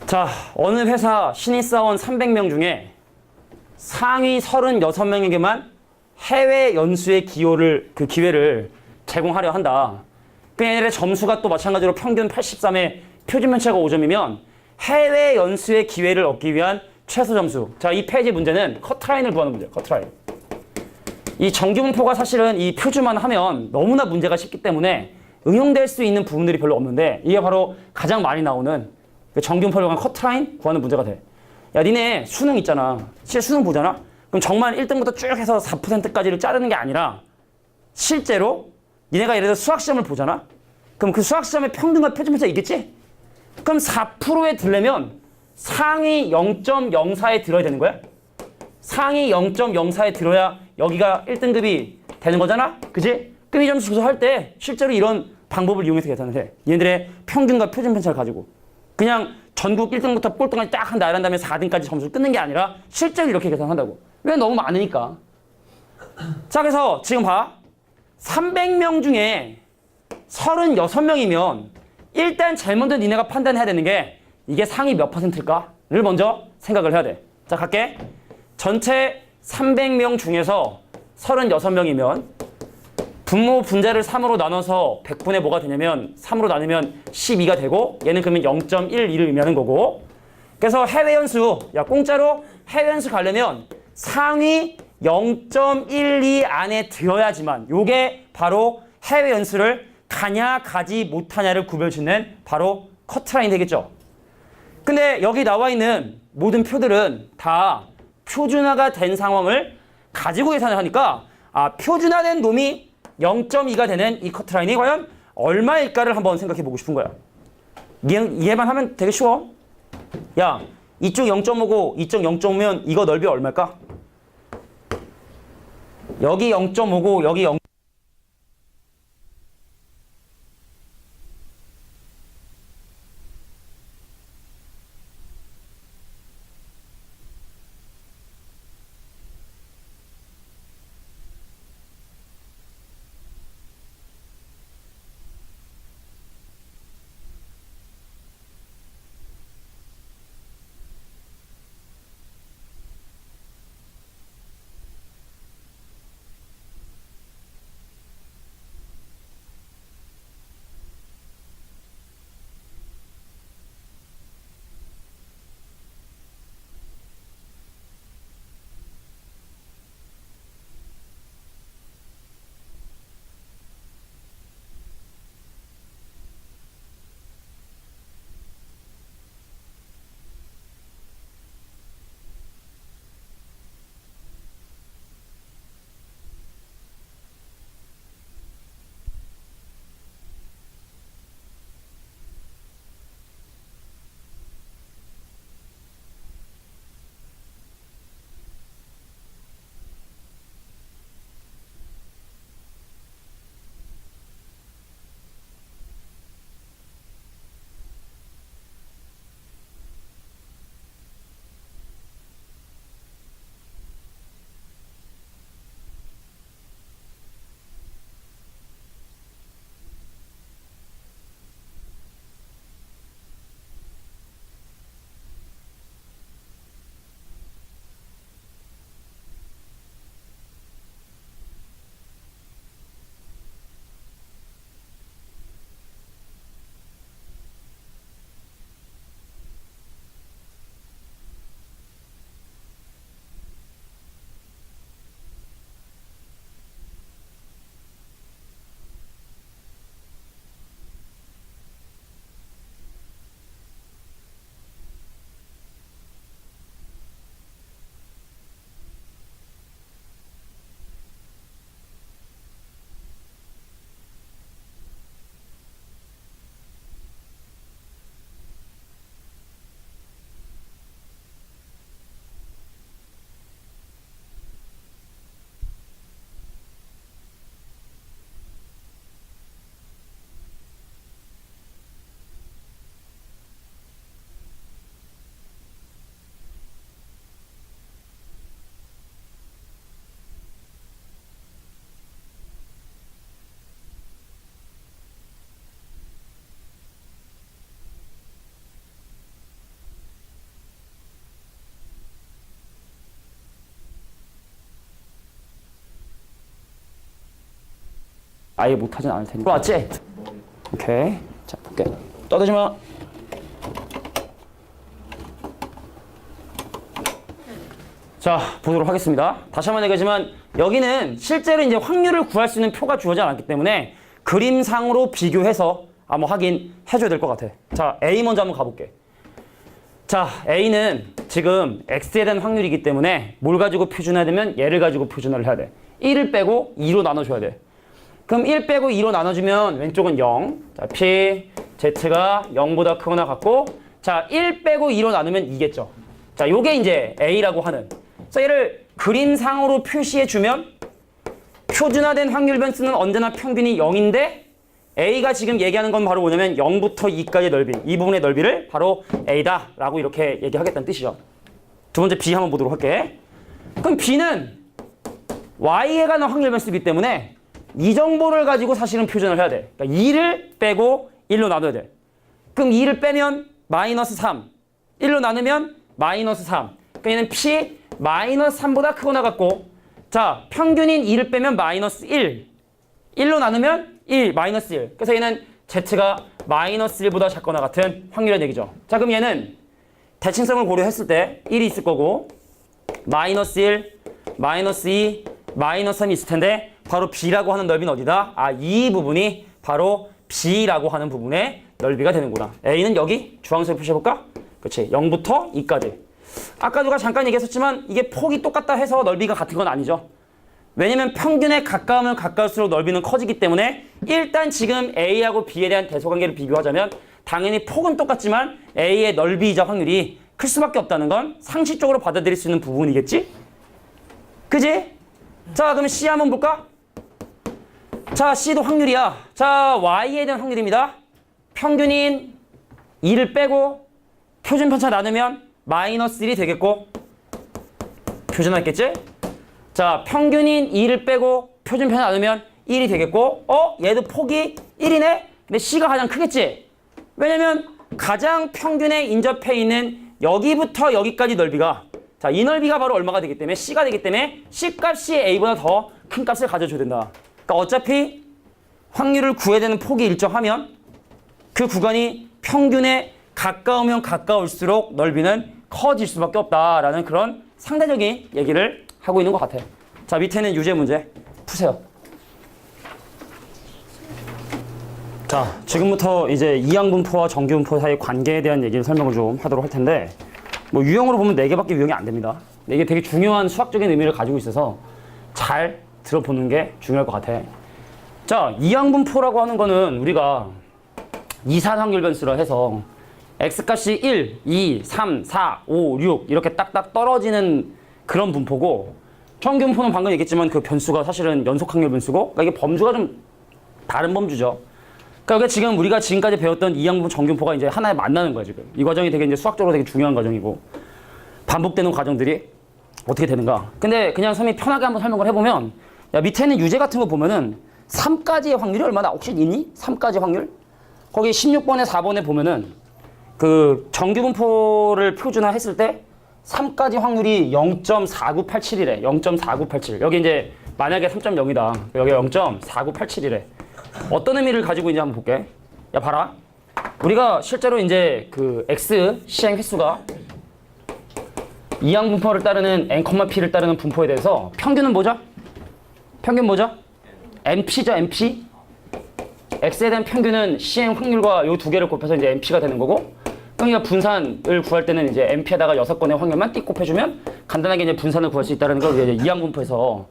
자, 어느 회사 신입사원 300명 중에 상위 36명에게만 해외 연수의 기회를 제공하려 한다. 그 얘네들의 점수가 또 마찬가지로 평균 83에 표준 편차가 5점이면 해외 연수의 기회를 얻기 위한 최소 점수. 자, 이 페이지 문제는 커트라인을 구하는 문제예요. 커트라인. 이 정규분포가 사실은 이 표준만 하면 너무나 문제가 쉽기 때문에 응용될 수 있는 부분들이 별로 없는데 이게 바로 가장 많이 나오는 정규분포를 위한 커트라인 구하는 문제가 돼. 야, 니네 수능 있잖아. 실제 수능 보잖아? 그럼 정말 1등부터 쭉 해서 4%까지를 자르는 게 아니라 실제로 니네가 예를 들어 수학시험을 보잖아? 그럼 그 수학시험의 평균과 표준편차 있겠지? 그럼 4%에 들려면 상위 0.04에 들어야 되는 거야? 상위 0.04에 들어야 여기가 1등급이 되는 거잖아? 그지? 그럼 이 점수 조사할 때 실제로 이런 방법을 이용해서 계산을 해. 얘네들의 평균과 표준편차를 가지고. 그냥 전국 1등부터 꼴등까지 딱 한다 이런 다음에 4등까지 점수를 끊는 게 아니라 실제로 이렇게 계산한다고. 왜? 너무 많으니까. 자, 그래서 지금 봐. 300명 중에 36명이면 일단 제일 먼저 니네가 판단해야 되는 게 이게 상위 몇 %일까를 먼저 생각을 해야 돼. 자, 갈게. 전체 300명 중에서 36명이면 분모 분자를 3으로 나눠서 100분의 뭐가 되냐면 3으로 나누면 12가 되고 얘는 그러면 0.12를 의미하는 거고. 그래서 해외 연수, 야, 공짜로 해외 연수 가려면 상위 0.12 안에 들어야지만 요게 바로 해외 연수를 가냐 가지 못하냐를 구별짓는 바로 커트라인이 되겠죠. 근데 여기 나와 있는 모든 표들은 다 표준화가 된 상황을 가지고 계산을 하니까 표준화된 놈이 0.2가 되는 이 커트라인이 과연 얼마일까를 한번 생각해 보고 싶은 거야. 이해만 하면 되게 쉬워. 야, 이쪽 0.5고 이쪽 0.5면 이거 넓이 얼마일까? 여기 0.5고 여기 0. 아예 못하진 않을 테니까. 맞지? 오케이. 자, 볼게. 떠들지 마. 자, 보도록 하겠습니다. 다시 한번 얘기하지만 여기는 실제로 이제 확률을 구할 수 있는 표가 주어지지 않았기 때문에 그림상으로 비교해서 한번 확인해줘야 될 것 같아. 자, A 먼저 한번 가볼게. 자, A는 지금 X에 대한 확률이기 때문에 뭘 가지고 표준해야 되면 얘를 가지고 표준화를 해야 돼. 1을 빼고 2로 나눠줘야 돼. 그럼 1 빼고 2로 나눠주면 왼쪽은 0. 자, P, Z가 0보다 크거나 같고, 자, 1 빼고 2로 나누면 2겠죠. 자, 요게 이제 A라고 하는. 그래서 얘를 그림상으로 표시해주면 표준화된 확률 변수는 언제나 평균이 0인데 A가 지금 얘기하는 건 바로 뭐냐면 0부터 2까지의 넓이, 이 부분의 넓이를 바로 A다 라고 이렇게 얘기하겠다는 뜻이죠. 두 번째 B 한번 보도록 할게. 그럼 B는 Y에 관한 확률 변수이기 때문에 이 정보를 가지고 사실은 표준을 해야 돼. 그러니까 2를 빼고 1로 나눠야 돼. 그럼 2를 빼면 마이너스 3, 1로 나누면 마이너스 3. 그러니까 얘는 P 마이너스 3보다 크거나 같고, 자, 평균인 2를 빼면 마이너스 1, 1로 나누면 1, 마이너스 1. 그래서 얘는 Z가 마이너스 1보다 작거나 같은 확률이라는 얘기죠. 자, 그럼 얘는 대칭성을 고려했을 때 1이 있을 거고, 마이너스 1, 마이너스 2, 마이너스 3이 있을 텐데 바로 B라고 하는 넓이는 어디다? 아, 이 부분이 바로 B라고 하는 부분의 넓이가 되는구나. A는 여기 주황색 표시해볼까? 그렇지. 0부터 2까지. 아까 누가 잠깐 얘기했었지만 이게 폭이 똑같다 해서 넓이가 같은 건 아니죠. 왜냐면 평균에 가까우면 가까울수록 넓이는 커지기 때문에 일단 지금 A하고 B에 대한 대소관계를 비교하자면 당연히 폭은 똑같지만 A의 넓이이자 확률이 클 수밖에 없다는 건 상식적으로 받아들일 수 있는 부분이겠지? 그지? 자, 그럼 C 한번 볼까? 자, C도 확률이야. 자, Y에 대한 확률입니다. 평균인 2를 빼고 표준편차 나누면 마이너스 1이 되겠고, 표준화했겠지? 자, 평균인 2를 빼고 표준편차 나누면 1이 되겠고, 얘도 폭이 1이네? 근데 C가 가장 크겠지? 왜냐면 가장 평균에 인접해 있는 여기부터 여기까지 넓이가, 자, 이 넓이가 바로 얼마가 되기 때문에 C가 되기 때문에 C 값이 A보다 더 큰 값을 가져줘야 된다. 그러니까 어차피 확률을 구해야 되는 폭이 일정하면 그 구간이 평균에 가까우면 가까울수록 넓이는 커질 수밖에 없다라는 그런 상대적인 얘기를 하고 있는 것 같아요. 자, 밑에는 유제 문제 푸세요. 자, 지금부터 이제 이항분포와 정규분포 사이의 관계에 대한 얘기를 설명을 좀 하도록 할 텐데, 뭐 유형으로 보면 4개밖에 유형이 안 됩니다. 근데 이게 되게 중요한 수학적인 의미를 가지고 있어서 잘 들어보는 게 중요할 것 같아. 자, 이항분포라고 하는 거는 우리가 이산 확률 변수라 해서 X값이 1, 2, 3, 4, 5, 6 이렇게 딱딱 떨어지는 그런 분포고, 정규분포는 방금 얘기했지만 그 변수가 사실은 연속 확률 변수고, 그러니까 이게 범주가 좀 다른 범주죠. 그러니까 지금 우리가 지금까지 배웠던 이항분포 정규분포가 이제 하나에 만나는 거야, 지금. 이 과정이 되게 이제 수학적으로 되게 중요한 과정이고, 반복되는 과정들이 어떻게 되는가. 근데 그냥 선생님이 편하게 한번 설명을 해보면, 야, 밑에 있는 유제 같은 거 보면은 3까지의 확률이 얼마나 혹시 있니? 3까지 확률? 거기 16번에 4번에 보면은 그 정규분포를 표준화했을 때 3까지 확률이 0.4987이래. 0.4987. 여기 이제 만약에 3.0이다. 여기 0.4987이래. 어떤 의미를 가지고 있는지 한번 볼게. 야, 봐라. 우리가 실제로 이제 그 X 시행 횟수가 이항분포를 따르는 N,P를 따르는 분포에 대해서 평균은 뭐죠? 평균 뭐죠? NP죠, NP. X에 대한 평균은 시행 확률과 요 두 개를 곱해서 이제 NP가 되는 거고, 그러니까 분산을 구할 때는 이제 NP에다가 6건의 확률만 띡 곱해주면 간단하게 이제 분산을 구할 수 있다는 걸 우리가 이제 이항분포에서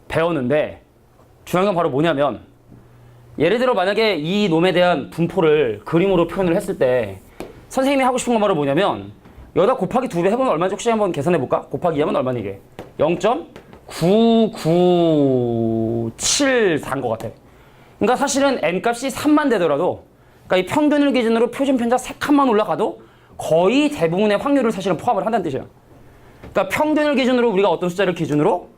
배웠는데, 중요한 건 바로 뭐냐면, 예를 들어 만약에 이 놈에 대한 분포를 그림으로 표현을 했을 때 선생님이 하고 싶은 건 바로 뭐냐면, 여기다 곱하기 2배 해보면 얼마인지 혹시 한번 계산해 볼까? 곱하기 2하면 얼마니 이게? 0.9974인 것 같아. 그러니까 사실은 n값이 3만 되더라도, 그러니까 이 평균을 기준으로 표준편차 3칸만 올라가도 거의 대부분의 확률을 사실은 포함을 한다는 뜻이야. 그러니까 평균을 기준으로 우리가 어떤 숫자를 기준으로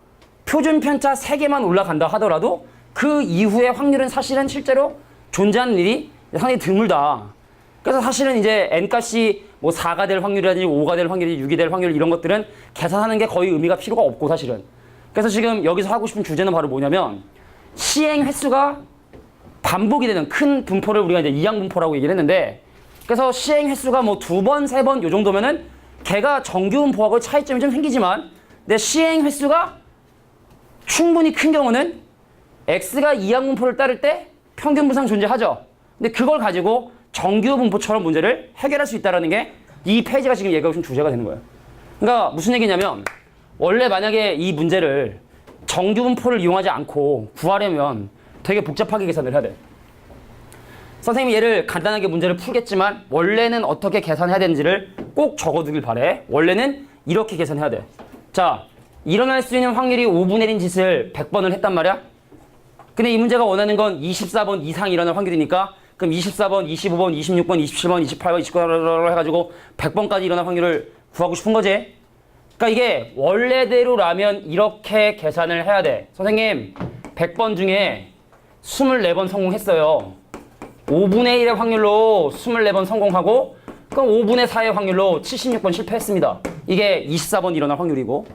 표준편차 3개만 올라간다 하더라도 그 이후의 확률은 사실은 실제로 존재하는 일이 상당히 드물다. 그래서 사실은 이제 n값이 뭐 4가 될 확률이라든지 5가 될 확률이 6이 될 확률 이런 것들은 계산하는 게 거의 의미가 필요가 없고 사실은. 그래서 지금 여기서 하고 싶은 주제는 바로 뭐냐면, 시행 횟수가 반복이 되는 큰 분포를 우리가 이제 이항 분포라고 얘기를 했는데, 그래서 시행 횟수가 뭐 2번, 3번 요 정도면은 걔가 정규 분포하고 차이점이 좀 생기지만, 내 시행 횟수가 충분히 큰 경우는 x가 이항 분포를 따를 때 평균 분상 존재하죠. 근데 그걸 가지고 정규 분포처럼 문제를 해결할 수 있다는 게 이 페이지가 지금 얘기하고 있는 주제가 되는 거예요. 그러니까 무슨 얘기냐면, 원래 만약에 이 문제를 정규 분포를 이용하지 않고 구하려면 되게 복잡하게 계산을 해야 돼. 선생님이 얘를 간단하게 문제를 풀겠지만 원래는 어떻게 계산해야 되는지를 꼭 적어두길 바래. 원래는 이렇게 계산해야 돼. 자, 일어날 수 있는 확률이 5분의 1인 짓을 100번을 했단 말이야. 근데 이 문제가 원하는 건 24번 이상 일어날 확률이니까, 그럼 24번, 25번, 26번, 27번, 28번, 29번 해가지고 100번까지 일어날 확률을 구하고 싶은 거지. 그러니까 이게 원래대로라면 이렇게 계산을 해야 돼. 선생님, 100번 중에 24번 성공했어요. 5분의 1의 확률로 24번 성공하고, 그럼 5분의 4의 확률로 76번 실패했습니다. 이게 24번 일어날 확률이고,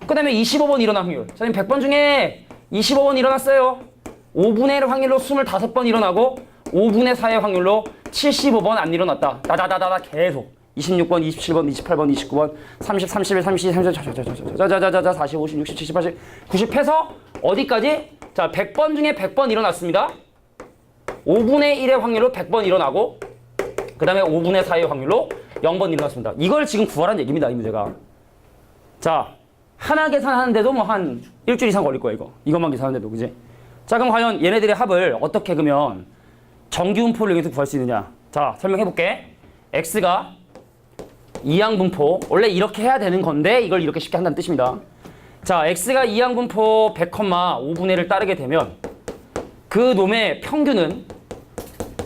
그 다음에 25번 일어날 확률. 선생님, 100번 중에 25번 일어났어요. 5분의 1의 확률로 25번 일어나고, 5분의 4의 확률로 75번 안 일어났다. 다다다다다 계속. 26번, 27번, 28번, 29번, 30, 31, 32, 33, 40, 50, 60, 70, 80, 90 해서 어디까지? 자, 100번 중에 100번 일어났습니다. 5분의 1의 확률로 100번 일어나고, 그 다음에 5분의 4의 확률로 0번 일어났습니다. 이걸 지금 구하라는 얘기입니다, 이 문제가. 자, 하나 계산하는데도 뭐 한 일주일 이상 걸릴 거야, 이거. 이것만 계산하는데도, 그지? 자, 그럼 과연 얘네들의 합을 어떻게 그러면 정규 분포를 이용해서 구할 수 있느냐? 자, 설명해볼게. x가 이항 분포, 원래 이렇게 해야 되는 건데 이걸 이렇게 쉽게 한다는 뜻입니다. 자, x가 이항 분포 100,5분의 1을 따르게 되면 그 놈의 평균은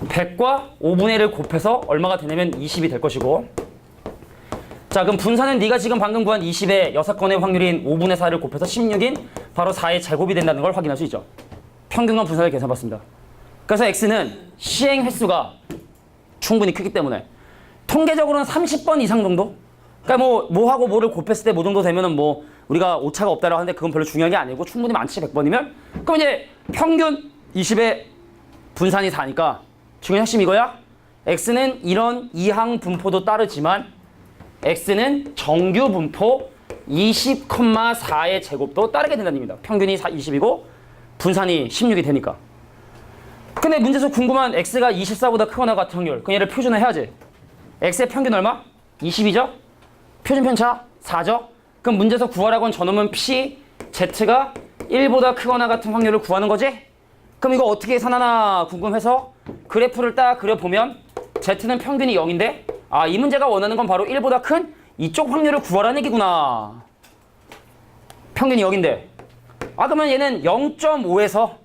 100과 5분의 1을 곱해서 얼마가 되냐면 20이 될 것이고, 자, 그럼 분산은 네가 지금 방금 구한 20의 6건의 확률인 5분의 4를 곱해서 16인 바로 4의 제곱이 된다는 걸 확인할 수 있죠. 평균과 분산을 계산해봤습니다. 그래서 x는 시행 횟수가 충분히 크기 때문에 통계적으로는 30번 이상 정도? 그러니까 뭐하고 뭐를 곱했을 때 뭐 정도 되면은 뭐 우리가 오차가 없다라고 하는데 그건 별로 중요한 게 아니고 충분히 많지 100번이면? 그럼 이제 평균 20의 분산이 4니까 중요한 핵심 이거야. x는 이런 이항 분포도 따르지만 x는 정규 분포 20,4의 제곱도 따르게 된다는 얘기입니다. 평균이 20이고 분산이 16이 되니까. 근데 문제에서 궁금한 x가 24보다 크거나 같은 확률. 그럼 얘를 표준화 해야지. x의 평균 얼마? 20이죠? 표준 편차 4죠? 그럼 문제에서 구하라고 한 저놈은 p, z가 1보다 크거나 같은 확률을 구하는 거지? 그럼 이거 어떻게 계산하나 궁금해서 그래프를 딱 그려보면 z는 평균이 0인데, 아, 이 문제가 원하는 건 바로 1보다 큰 이쪽 확률을 구하라는 얘기구나. 평균이 0인데. 아, 그러면 얘는 0.5에서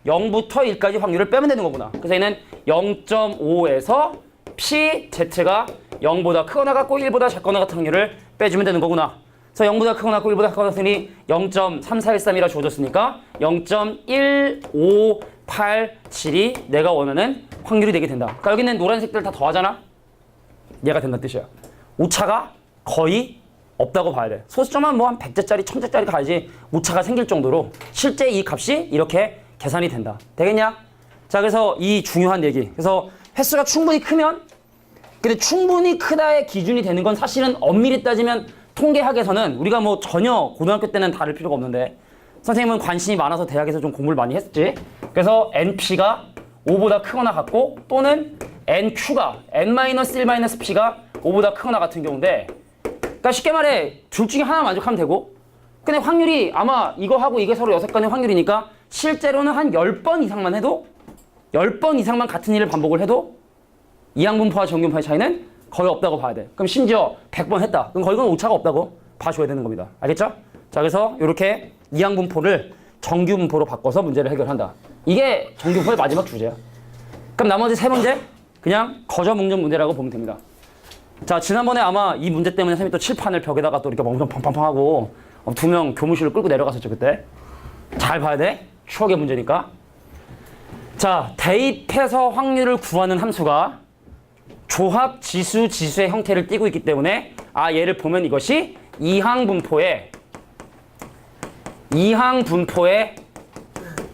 0부터 1까지 확률을 빼면 되는 거구나. 그래서 얘는 0.5에서 p, z가 0보다 크거나 같고 1보다 작거나 같은 확률을 빼주면 되는 거구나. 그래서 0보다 크거나 같고 1보다 작거나 같으니 0.3413이라 주어졌으니까 0.1587이 내가 원하는 확률이 되게 된다. 그러니까 여기 있는 노란색들 다 더하잖아? 얘가 된다는 뜻이야. 오차가 거의 없다고 봐야 돼. 소수점만 뭐 한 100제짜리, 1000제짜리 가야지 오차가 생길 정도로 실제 이 값이 이렇게 계산이 된다. 되겠냐? 자, 그래서 이 중요한 얘기. 그래서 횟수가 충분히 크면, 근데 충분히 크다의 기준이 되는 건 사실은 엄밀히 따지면 통계학에서는 우리가 뭐 전혀 고등학교 때는 다를 필요가 없는데 선생님은 관심이 많아서 대학에서 좀 공부를 많이 했지. 그래서 NP가 5보다 크거나 같고 또는 NQ가 N-1-P가 5보다 크거나 같은 경우인데, 그러니까 쉽게 말해 둘 중에 하나 만족하면 되고, 근데 확률이 아마 이거 하고 이게 서로 6건의 확률이니까 실제로는 한 10번 이상만 해도 10번 이상만 같은 일을 반복을 해도 이항분포와 정규분포의 차이는 거의 없다고 봐야 돼. 그럼 심지어 100번 했다. 그럼 거의 그건 오차가 없다고 봐줘야 되는 겁니다. 알겠죠? 자, 그래서 이렇게 이항분포를 정규분포로 바꿔서 문제를 해결한다. 이게 정규분포의 마지막 주제야. 그럼 나머지 세 문제 그냥 거저뭉정 문제라고 보면 됩니다. 자, 지난번에 아마 이 문제 때문에 선생님이 또 칠판을 벽에다가 또 이렇게 엄청 팡팡팡하고 2명 교무실로 끌고 내려갔었죠, 그때. 잘 봐야 돼. 추억의 문제니까. 자, 대입해서 확률을 구하는 함수가 조합 지수 지수의 형태를 띠고 있기 때문에, 아, 얘를 보면 이것이 이항분포의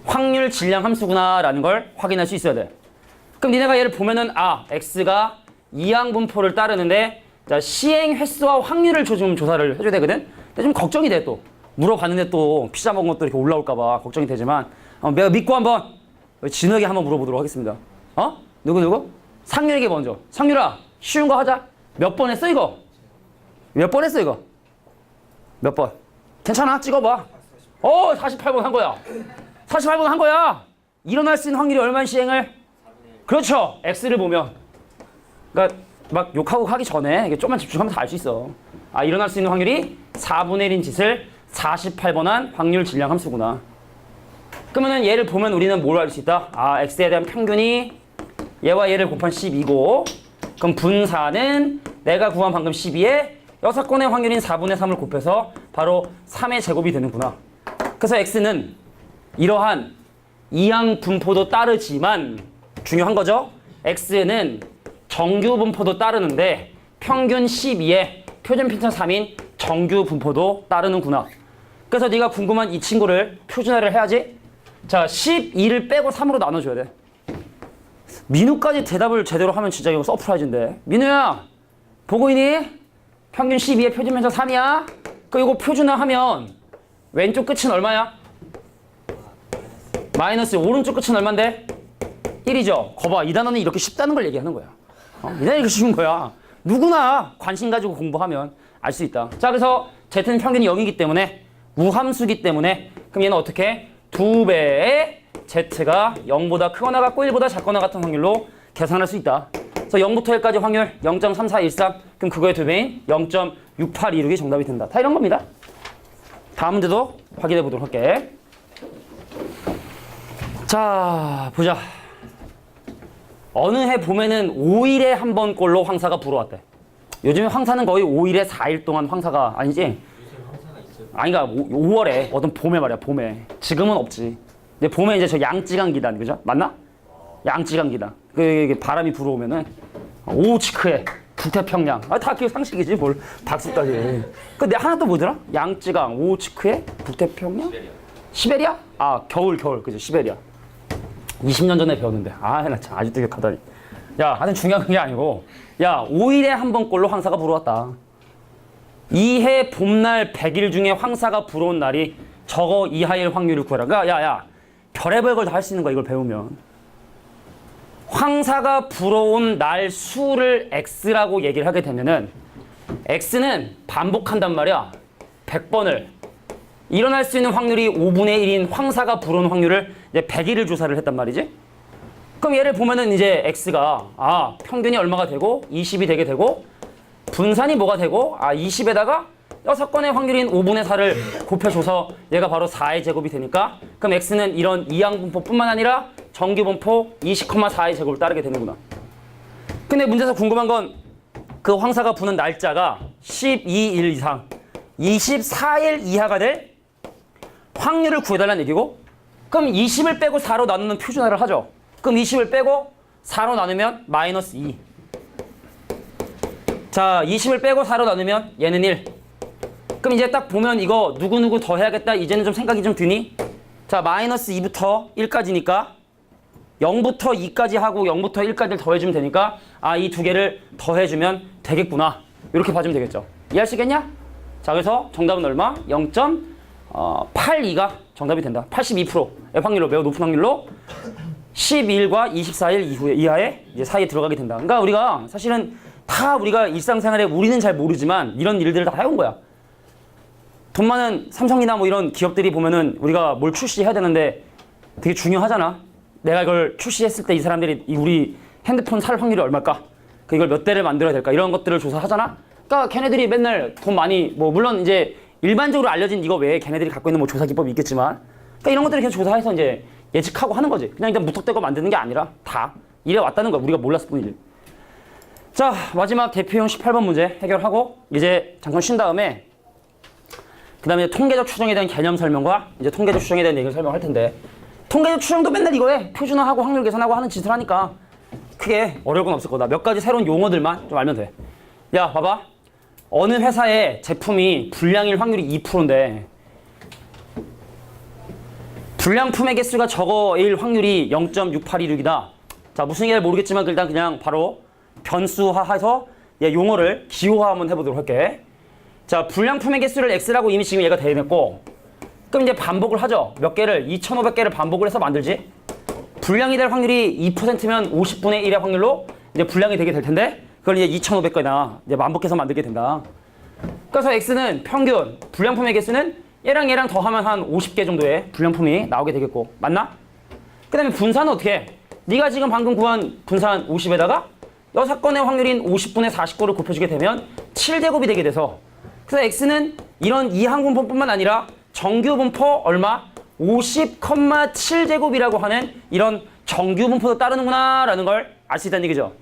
확률 질량 함수구나 라는 걸 확인할 수 있어야 돼. 그럼 니네가 얘를 보면은 x가 이항 분포를 따르는데 자, 시행 횟수와 확률을 좀 조사를 해줘야 되거든. 근데 좀 걱정이 돼 또. 물어봤는데 또 피자 먹은 것도 이렇게 올라올까 봐 걱정이 되지만 내가 믿고 한번 진우에게 한번 물어보도록 하겠습니다. 누구? 상률에게 먼저. 상률아, 쉬운 거 하자. 몇 번 했어 이거? 몇 번 했어 이거? 몇 번? 괜찮아, 찍어봐. 48번 한 거야. 48번 한 거야. 일어날 수 있는 확률이 얼마나 시행을? 그렇죠. x를 보면. 그러니까 막 욕하고 하기 전에 이게 좀만 집중하면 다 알 수 있어. 일어날 수 있는 확률이 4분의 1인 짓을 48번한 확률 질량 함수구나. 그러면은 얘를 보면 우리는 뭘 알 수 있다? x에 대한 평균이 얘와 얘를 곱한 12고, 그럼 분사는 내가 구한 방금 12에 6건의 확률인 4분의 3을 곱해서 바로 3의 제곱이 되는구나. 그래서 x는 이러한 이항 분포도 따르지만 중요한 거죠. x는 정규 분포도 따르는데 평균 12에 표준 편차 3인 정규 분포도 따르는구나. 그래서 네가 궁금한 이 친구를 표준화를 해야지. 자, 12를 빼고 3으로 나눠줘야 돼. 민우까지 대답을 제대로 하면 진짜 이거 서프라이즈인데. 민우야, 보고 있니? 평균 12에 표준 편차 3이야. 이거 표준화하면 왼쪽 끝은 얼마야? 마이너스. 오른쪽 끝은 얼만데? 1이죠. 거봐, 이 단어는 이렇게 쉽다는 걸 얘기하는 거야. 이 단어는 이렇게 쉬운 거야. 누구나 관심 가지고 공부하면 알 수 있다. 자, 그래서 z는 평균이 0이기 때문에 우함수기 때문에 그럼 얘는 어떻게? 2배의 z가 0보다 크거나 같고 1보다 작거나 같은 확률로 계산할 수 있다. 그래서 0부터 1까지 확률 0.3413. 그럼 그거의 2배인 0.6826이 정답이 된다. 다 이런 겁니다. 다음 문제도 확인해 보도록 할게. 자, 보자. 어느 해 보면은 5일에 한 번꼴로 황사가 불어왔대. 요즘에 황사는 거의 5일에 4일 동안 황사가 아니지? 요즘 황사가 있어요? 아니가 5월에 어떤 봄에 말이야, 봄에. 지금은 없지. 근데 봄에 이제 저 양쯔강기단, 그죠? 맞나? 양쯔강기단. 그 바람이 불어오면은 오호츠크해, 북태평양. 다 그 상식이지 뭘 박수까지. 근데 하나 또 뭐더라? 양쯔강, 오호츠크해, 북태평양? 시베리아? 겨울, 그죠? 시베리아. 20년 전에 배웠는데 나 참 아직도 기억하다니. 야, 하여튼 중요한 게 아니고, 야, 5일에 한 번꼴로 황사가 불어왔다. 이해 봄날 100일 중에 황사가 불어온 날이 저거 이하일 확률을 구해라. 그러니까 야, 별의별 걸 다 할 수 있는 거야, 이걸 배우면. 황사가 불어온 날 수를 x라고 얘기를 하게 되면은 x는 반복한단 말이야. 100번을. 일어날 수 있는 확률이 5분의 1인 황사가 불어온 확률을 이제 100일을 조사를 했단 말이지. 그럼 얘를 보면은 이제 x가 평균이 얼마가 되고 20이 되게 되고, 분산이 뭐가 되고 20에다가 6건의 확률인 5분의 4를 곱해줘서 얘가 바로 4의 제곱이 되니까, 그럼 x는 이런 이항 분포뿐만 아니라 정규 분포 20,4의 제곱을 따르게 되는구나. 근데 문제에서 궁금한 건 그 황사가 부는 날짜가 12일 이상 24일 이하가 될 확률을 구해달라는 얘기고, 그럼 20을 빼고 4로 나누는 표준화를 하죠. 그럼 20을 빼고 4로 나누면 마이너스 2. 자, 20을 빼고 4로 나누면 얘는 1. 그럼 이제 딱 보면 이거 누구누구 더 해야겠다. 이제는 좀 생각이 좀 드니? 자, 마이너스 2부터 1까지니까 0부터 2까지 하고 0부터 1까지를 더해주면 되니까 이 두 개를 더해주면 되겠구나. 이렇게 봐주면 되겠죠. 이해할 수 있겠냐? 자, 그래서 정답은 얼마? 0.82가 정답이 된다. 82%의 확률로, 매우 높은 확률로 12일과 24일 이하에 이제 사이에 들어가게 된다. 그러니까 우리가 사실은 다 우리가 일상생활에 우리는 잘 모르지만 이런 일들을 다 해온 거야. 돈 많은 삼성이나 뭐 이런 기업들이 보면은 우리가 뭘 출시해야 되는데 되게 중요하잖아. 내가 이걸 출시했을 때 이 사람들이 우리 핸드폰 살 확률이 얼마일까? 이걸 몇 대를 만들어야 될까? 이런 것들을 조사하잖아. 그러니까 걔네들이 맨날 돈 많이, 뭐 물론 이제 일반적으로 알려진 이거 외에 걔네들이 갖고 있는 뭐 조사 기법이 있겠지만, 그러니까 이런 것들을 계속 조사해서 이제 예측하고 하는 거지. 그냥 일단 무턱대고 만드는 게 아니라 다 이래 왔다는 거야. 우리가 몰랐을 뿐이지. 자, 마지막 대표형 18번 문제 해결하고 이제 잠깐 쉰 다음에 그 다음에 통계적 추정에 대한 개념 설명과 이제 통계적 추정에 대한 얘기를 설명할 텐데, 통계적 추정도 맨날 이거 해. 표준화하고 확률 계산하고 하는 짓을 하니까 크게 어려울 건 없을 거다. 몇 가지 새로운 용어들만 좀 알면 돼. 야, 봐봐. 어느 회사의 제품이 불량일 확률이 2%인데 불량품의 개수가 적어일 확률이 0.6826이다. 자, 무슨 얘기를 모르겠지만 일단 그냥 바로 변수화해서 용어를 기호화 한번 해보도록 할게. 자, 불량품의 개수를 x라고 이미 지금 얘가 대입했고, 그럼 이제 반복을 하죠. 몇 개를? 2500개를 반복을 해서 만들지. 불량이 될 확률이 2%면 50분의 1의 확률로 이제 불량이 되게 될 텐데, 그걸 이제 2500개나 이제 반복해서 만들게 된다. 그래서 x는 평균, 불량품의 개수는 얘랑 더하면 한 50개 정도의 불량품이 나오게 되겠고, 맞나? 그 다음에 분산은 어떻게 해? 네가 지금 방금 구한 분산 50에다가 6건의 확률인 50분의 49를 곱해주게 되면 7제곱이 되게 돼서, 그래서 x는 이런 이항분포뿐만 아니라 정규분포 얼마? 50,7제곱이라고 하는 이런 정규분포도 따르는구나 라는 걸 알 수 있다는 얘기죠.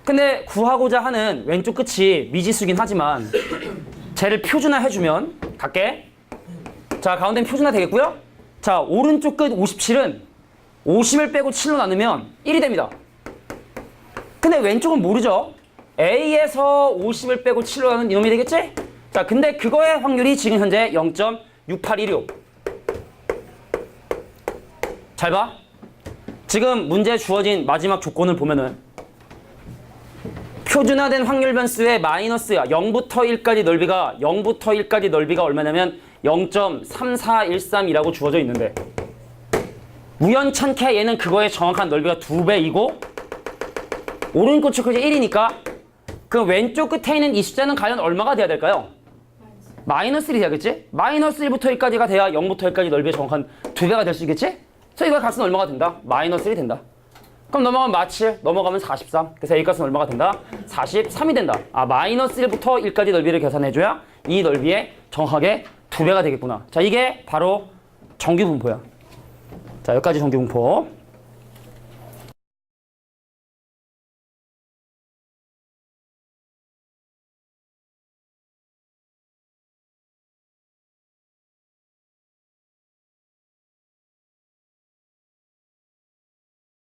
근데 구하고자 하는 왼쪽 끝이 미지수긴 하지만 쟤를 표준화해주면 갈게. 자, 가운데는 표준화 되겠고요. 자, 오른쪽 끝 57은 50을 빼고 7로 나누면 1이 됩니다. 근데 왼쪽은 모르죠. A에서 50을 빼고 7로 나누면 이놈이 되겠지? 자, 근데 그거의 확률이 지금 현재 0.6816. 잘 봐. 지금 문제에 주어진 마지막 조건을 보면은 표준화된 확률 변수의 마이너스야. 0부터 1까지 넓이가 0부터 1까지 넓이가 얼마냐면 0.3413이라고 주어져 있는데, 우연찮게 얘는 그거의 정확한 넓이가 2배이고 오른쪽 끝이 1이니까 그 왼쪽 끝에 있는 이 숫자는 과연 얼마가 돼야 될까요? 마이너스 1이 돼야겠지? 마이너스 1부터 1까지가 돼야 0부터 1까지 넓이의 정확한 2배가 될 수 있겠지? 그래서 이거의 값은 얼마가 된다? 마이너스 1이 된다. 그럼 넘어가면 마7, 넘어가면 43. 그래서 A 값은 얼마가 된다? 43이 된다. 아, 마이너스 1부터 1까지 넓이를 계산해줘야 이 넓이의 정확하게 2배가 되겠구나. 자, 이게 바로 정규분포야. 자, 여기까지 정규분포.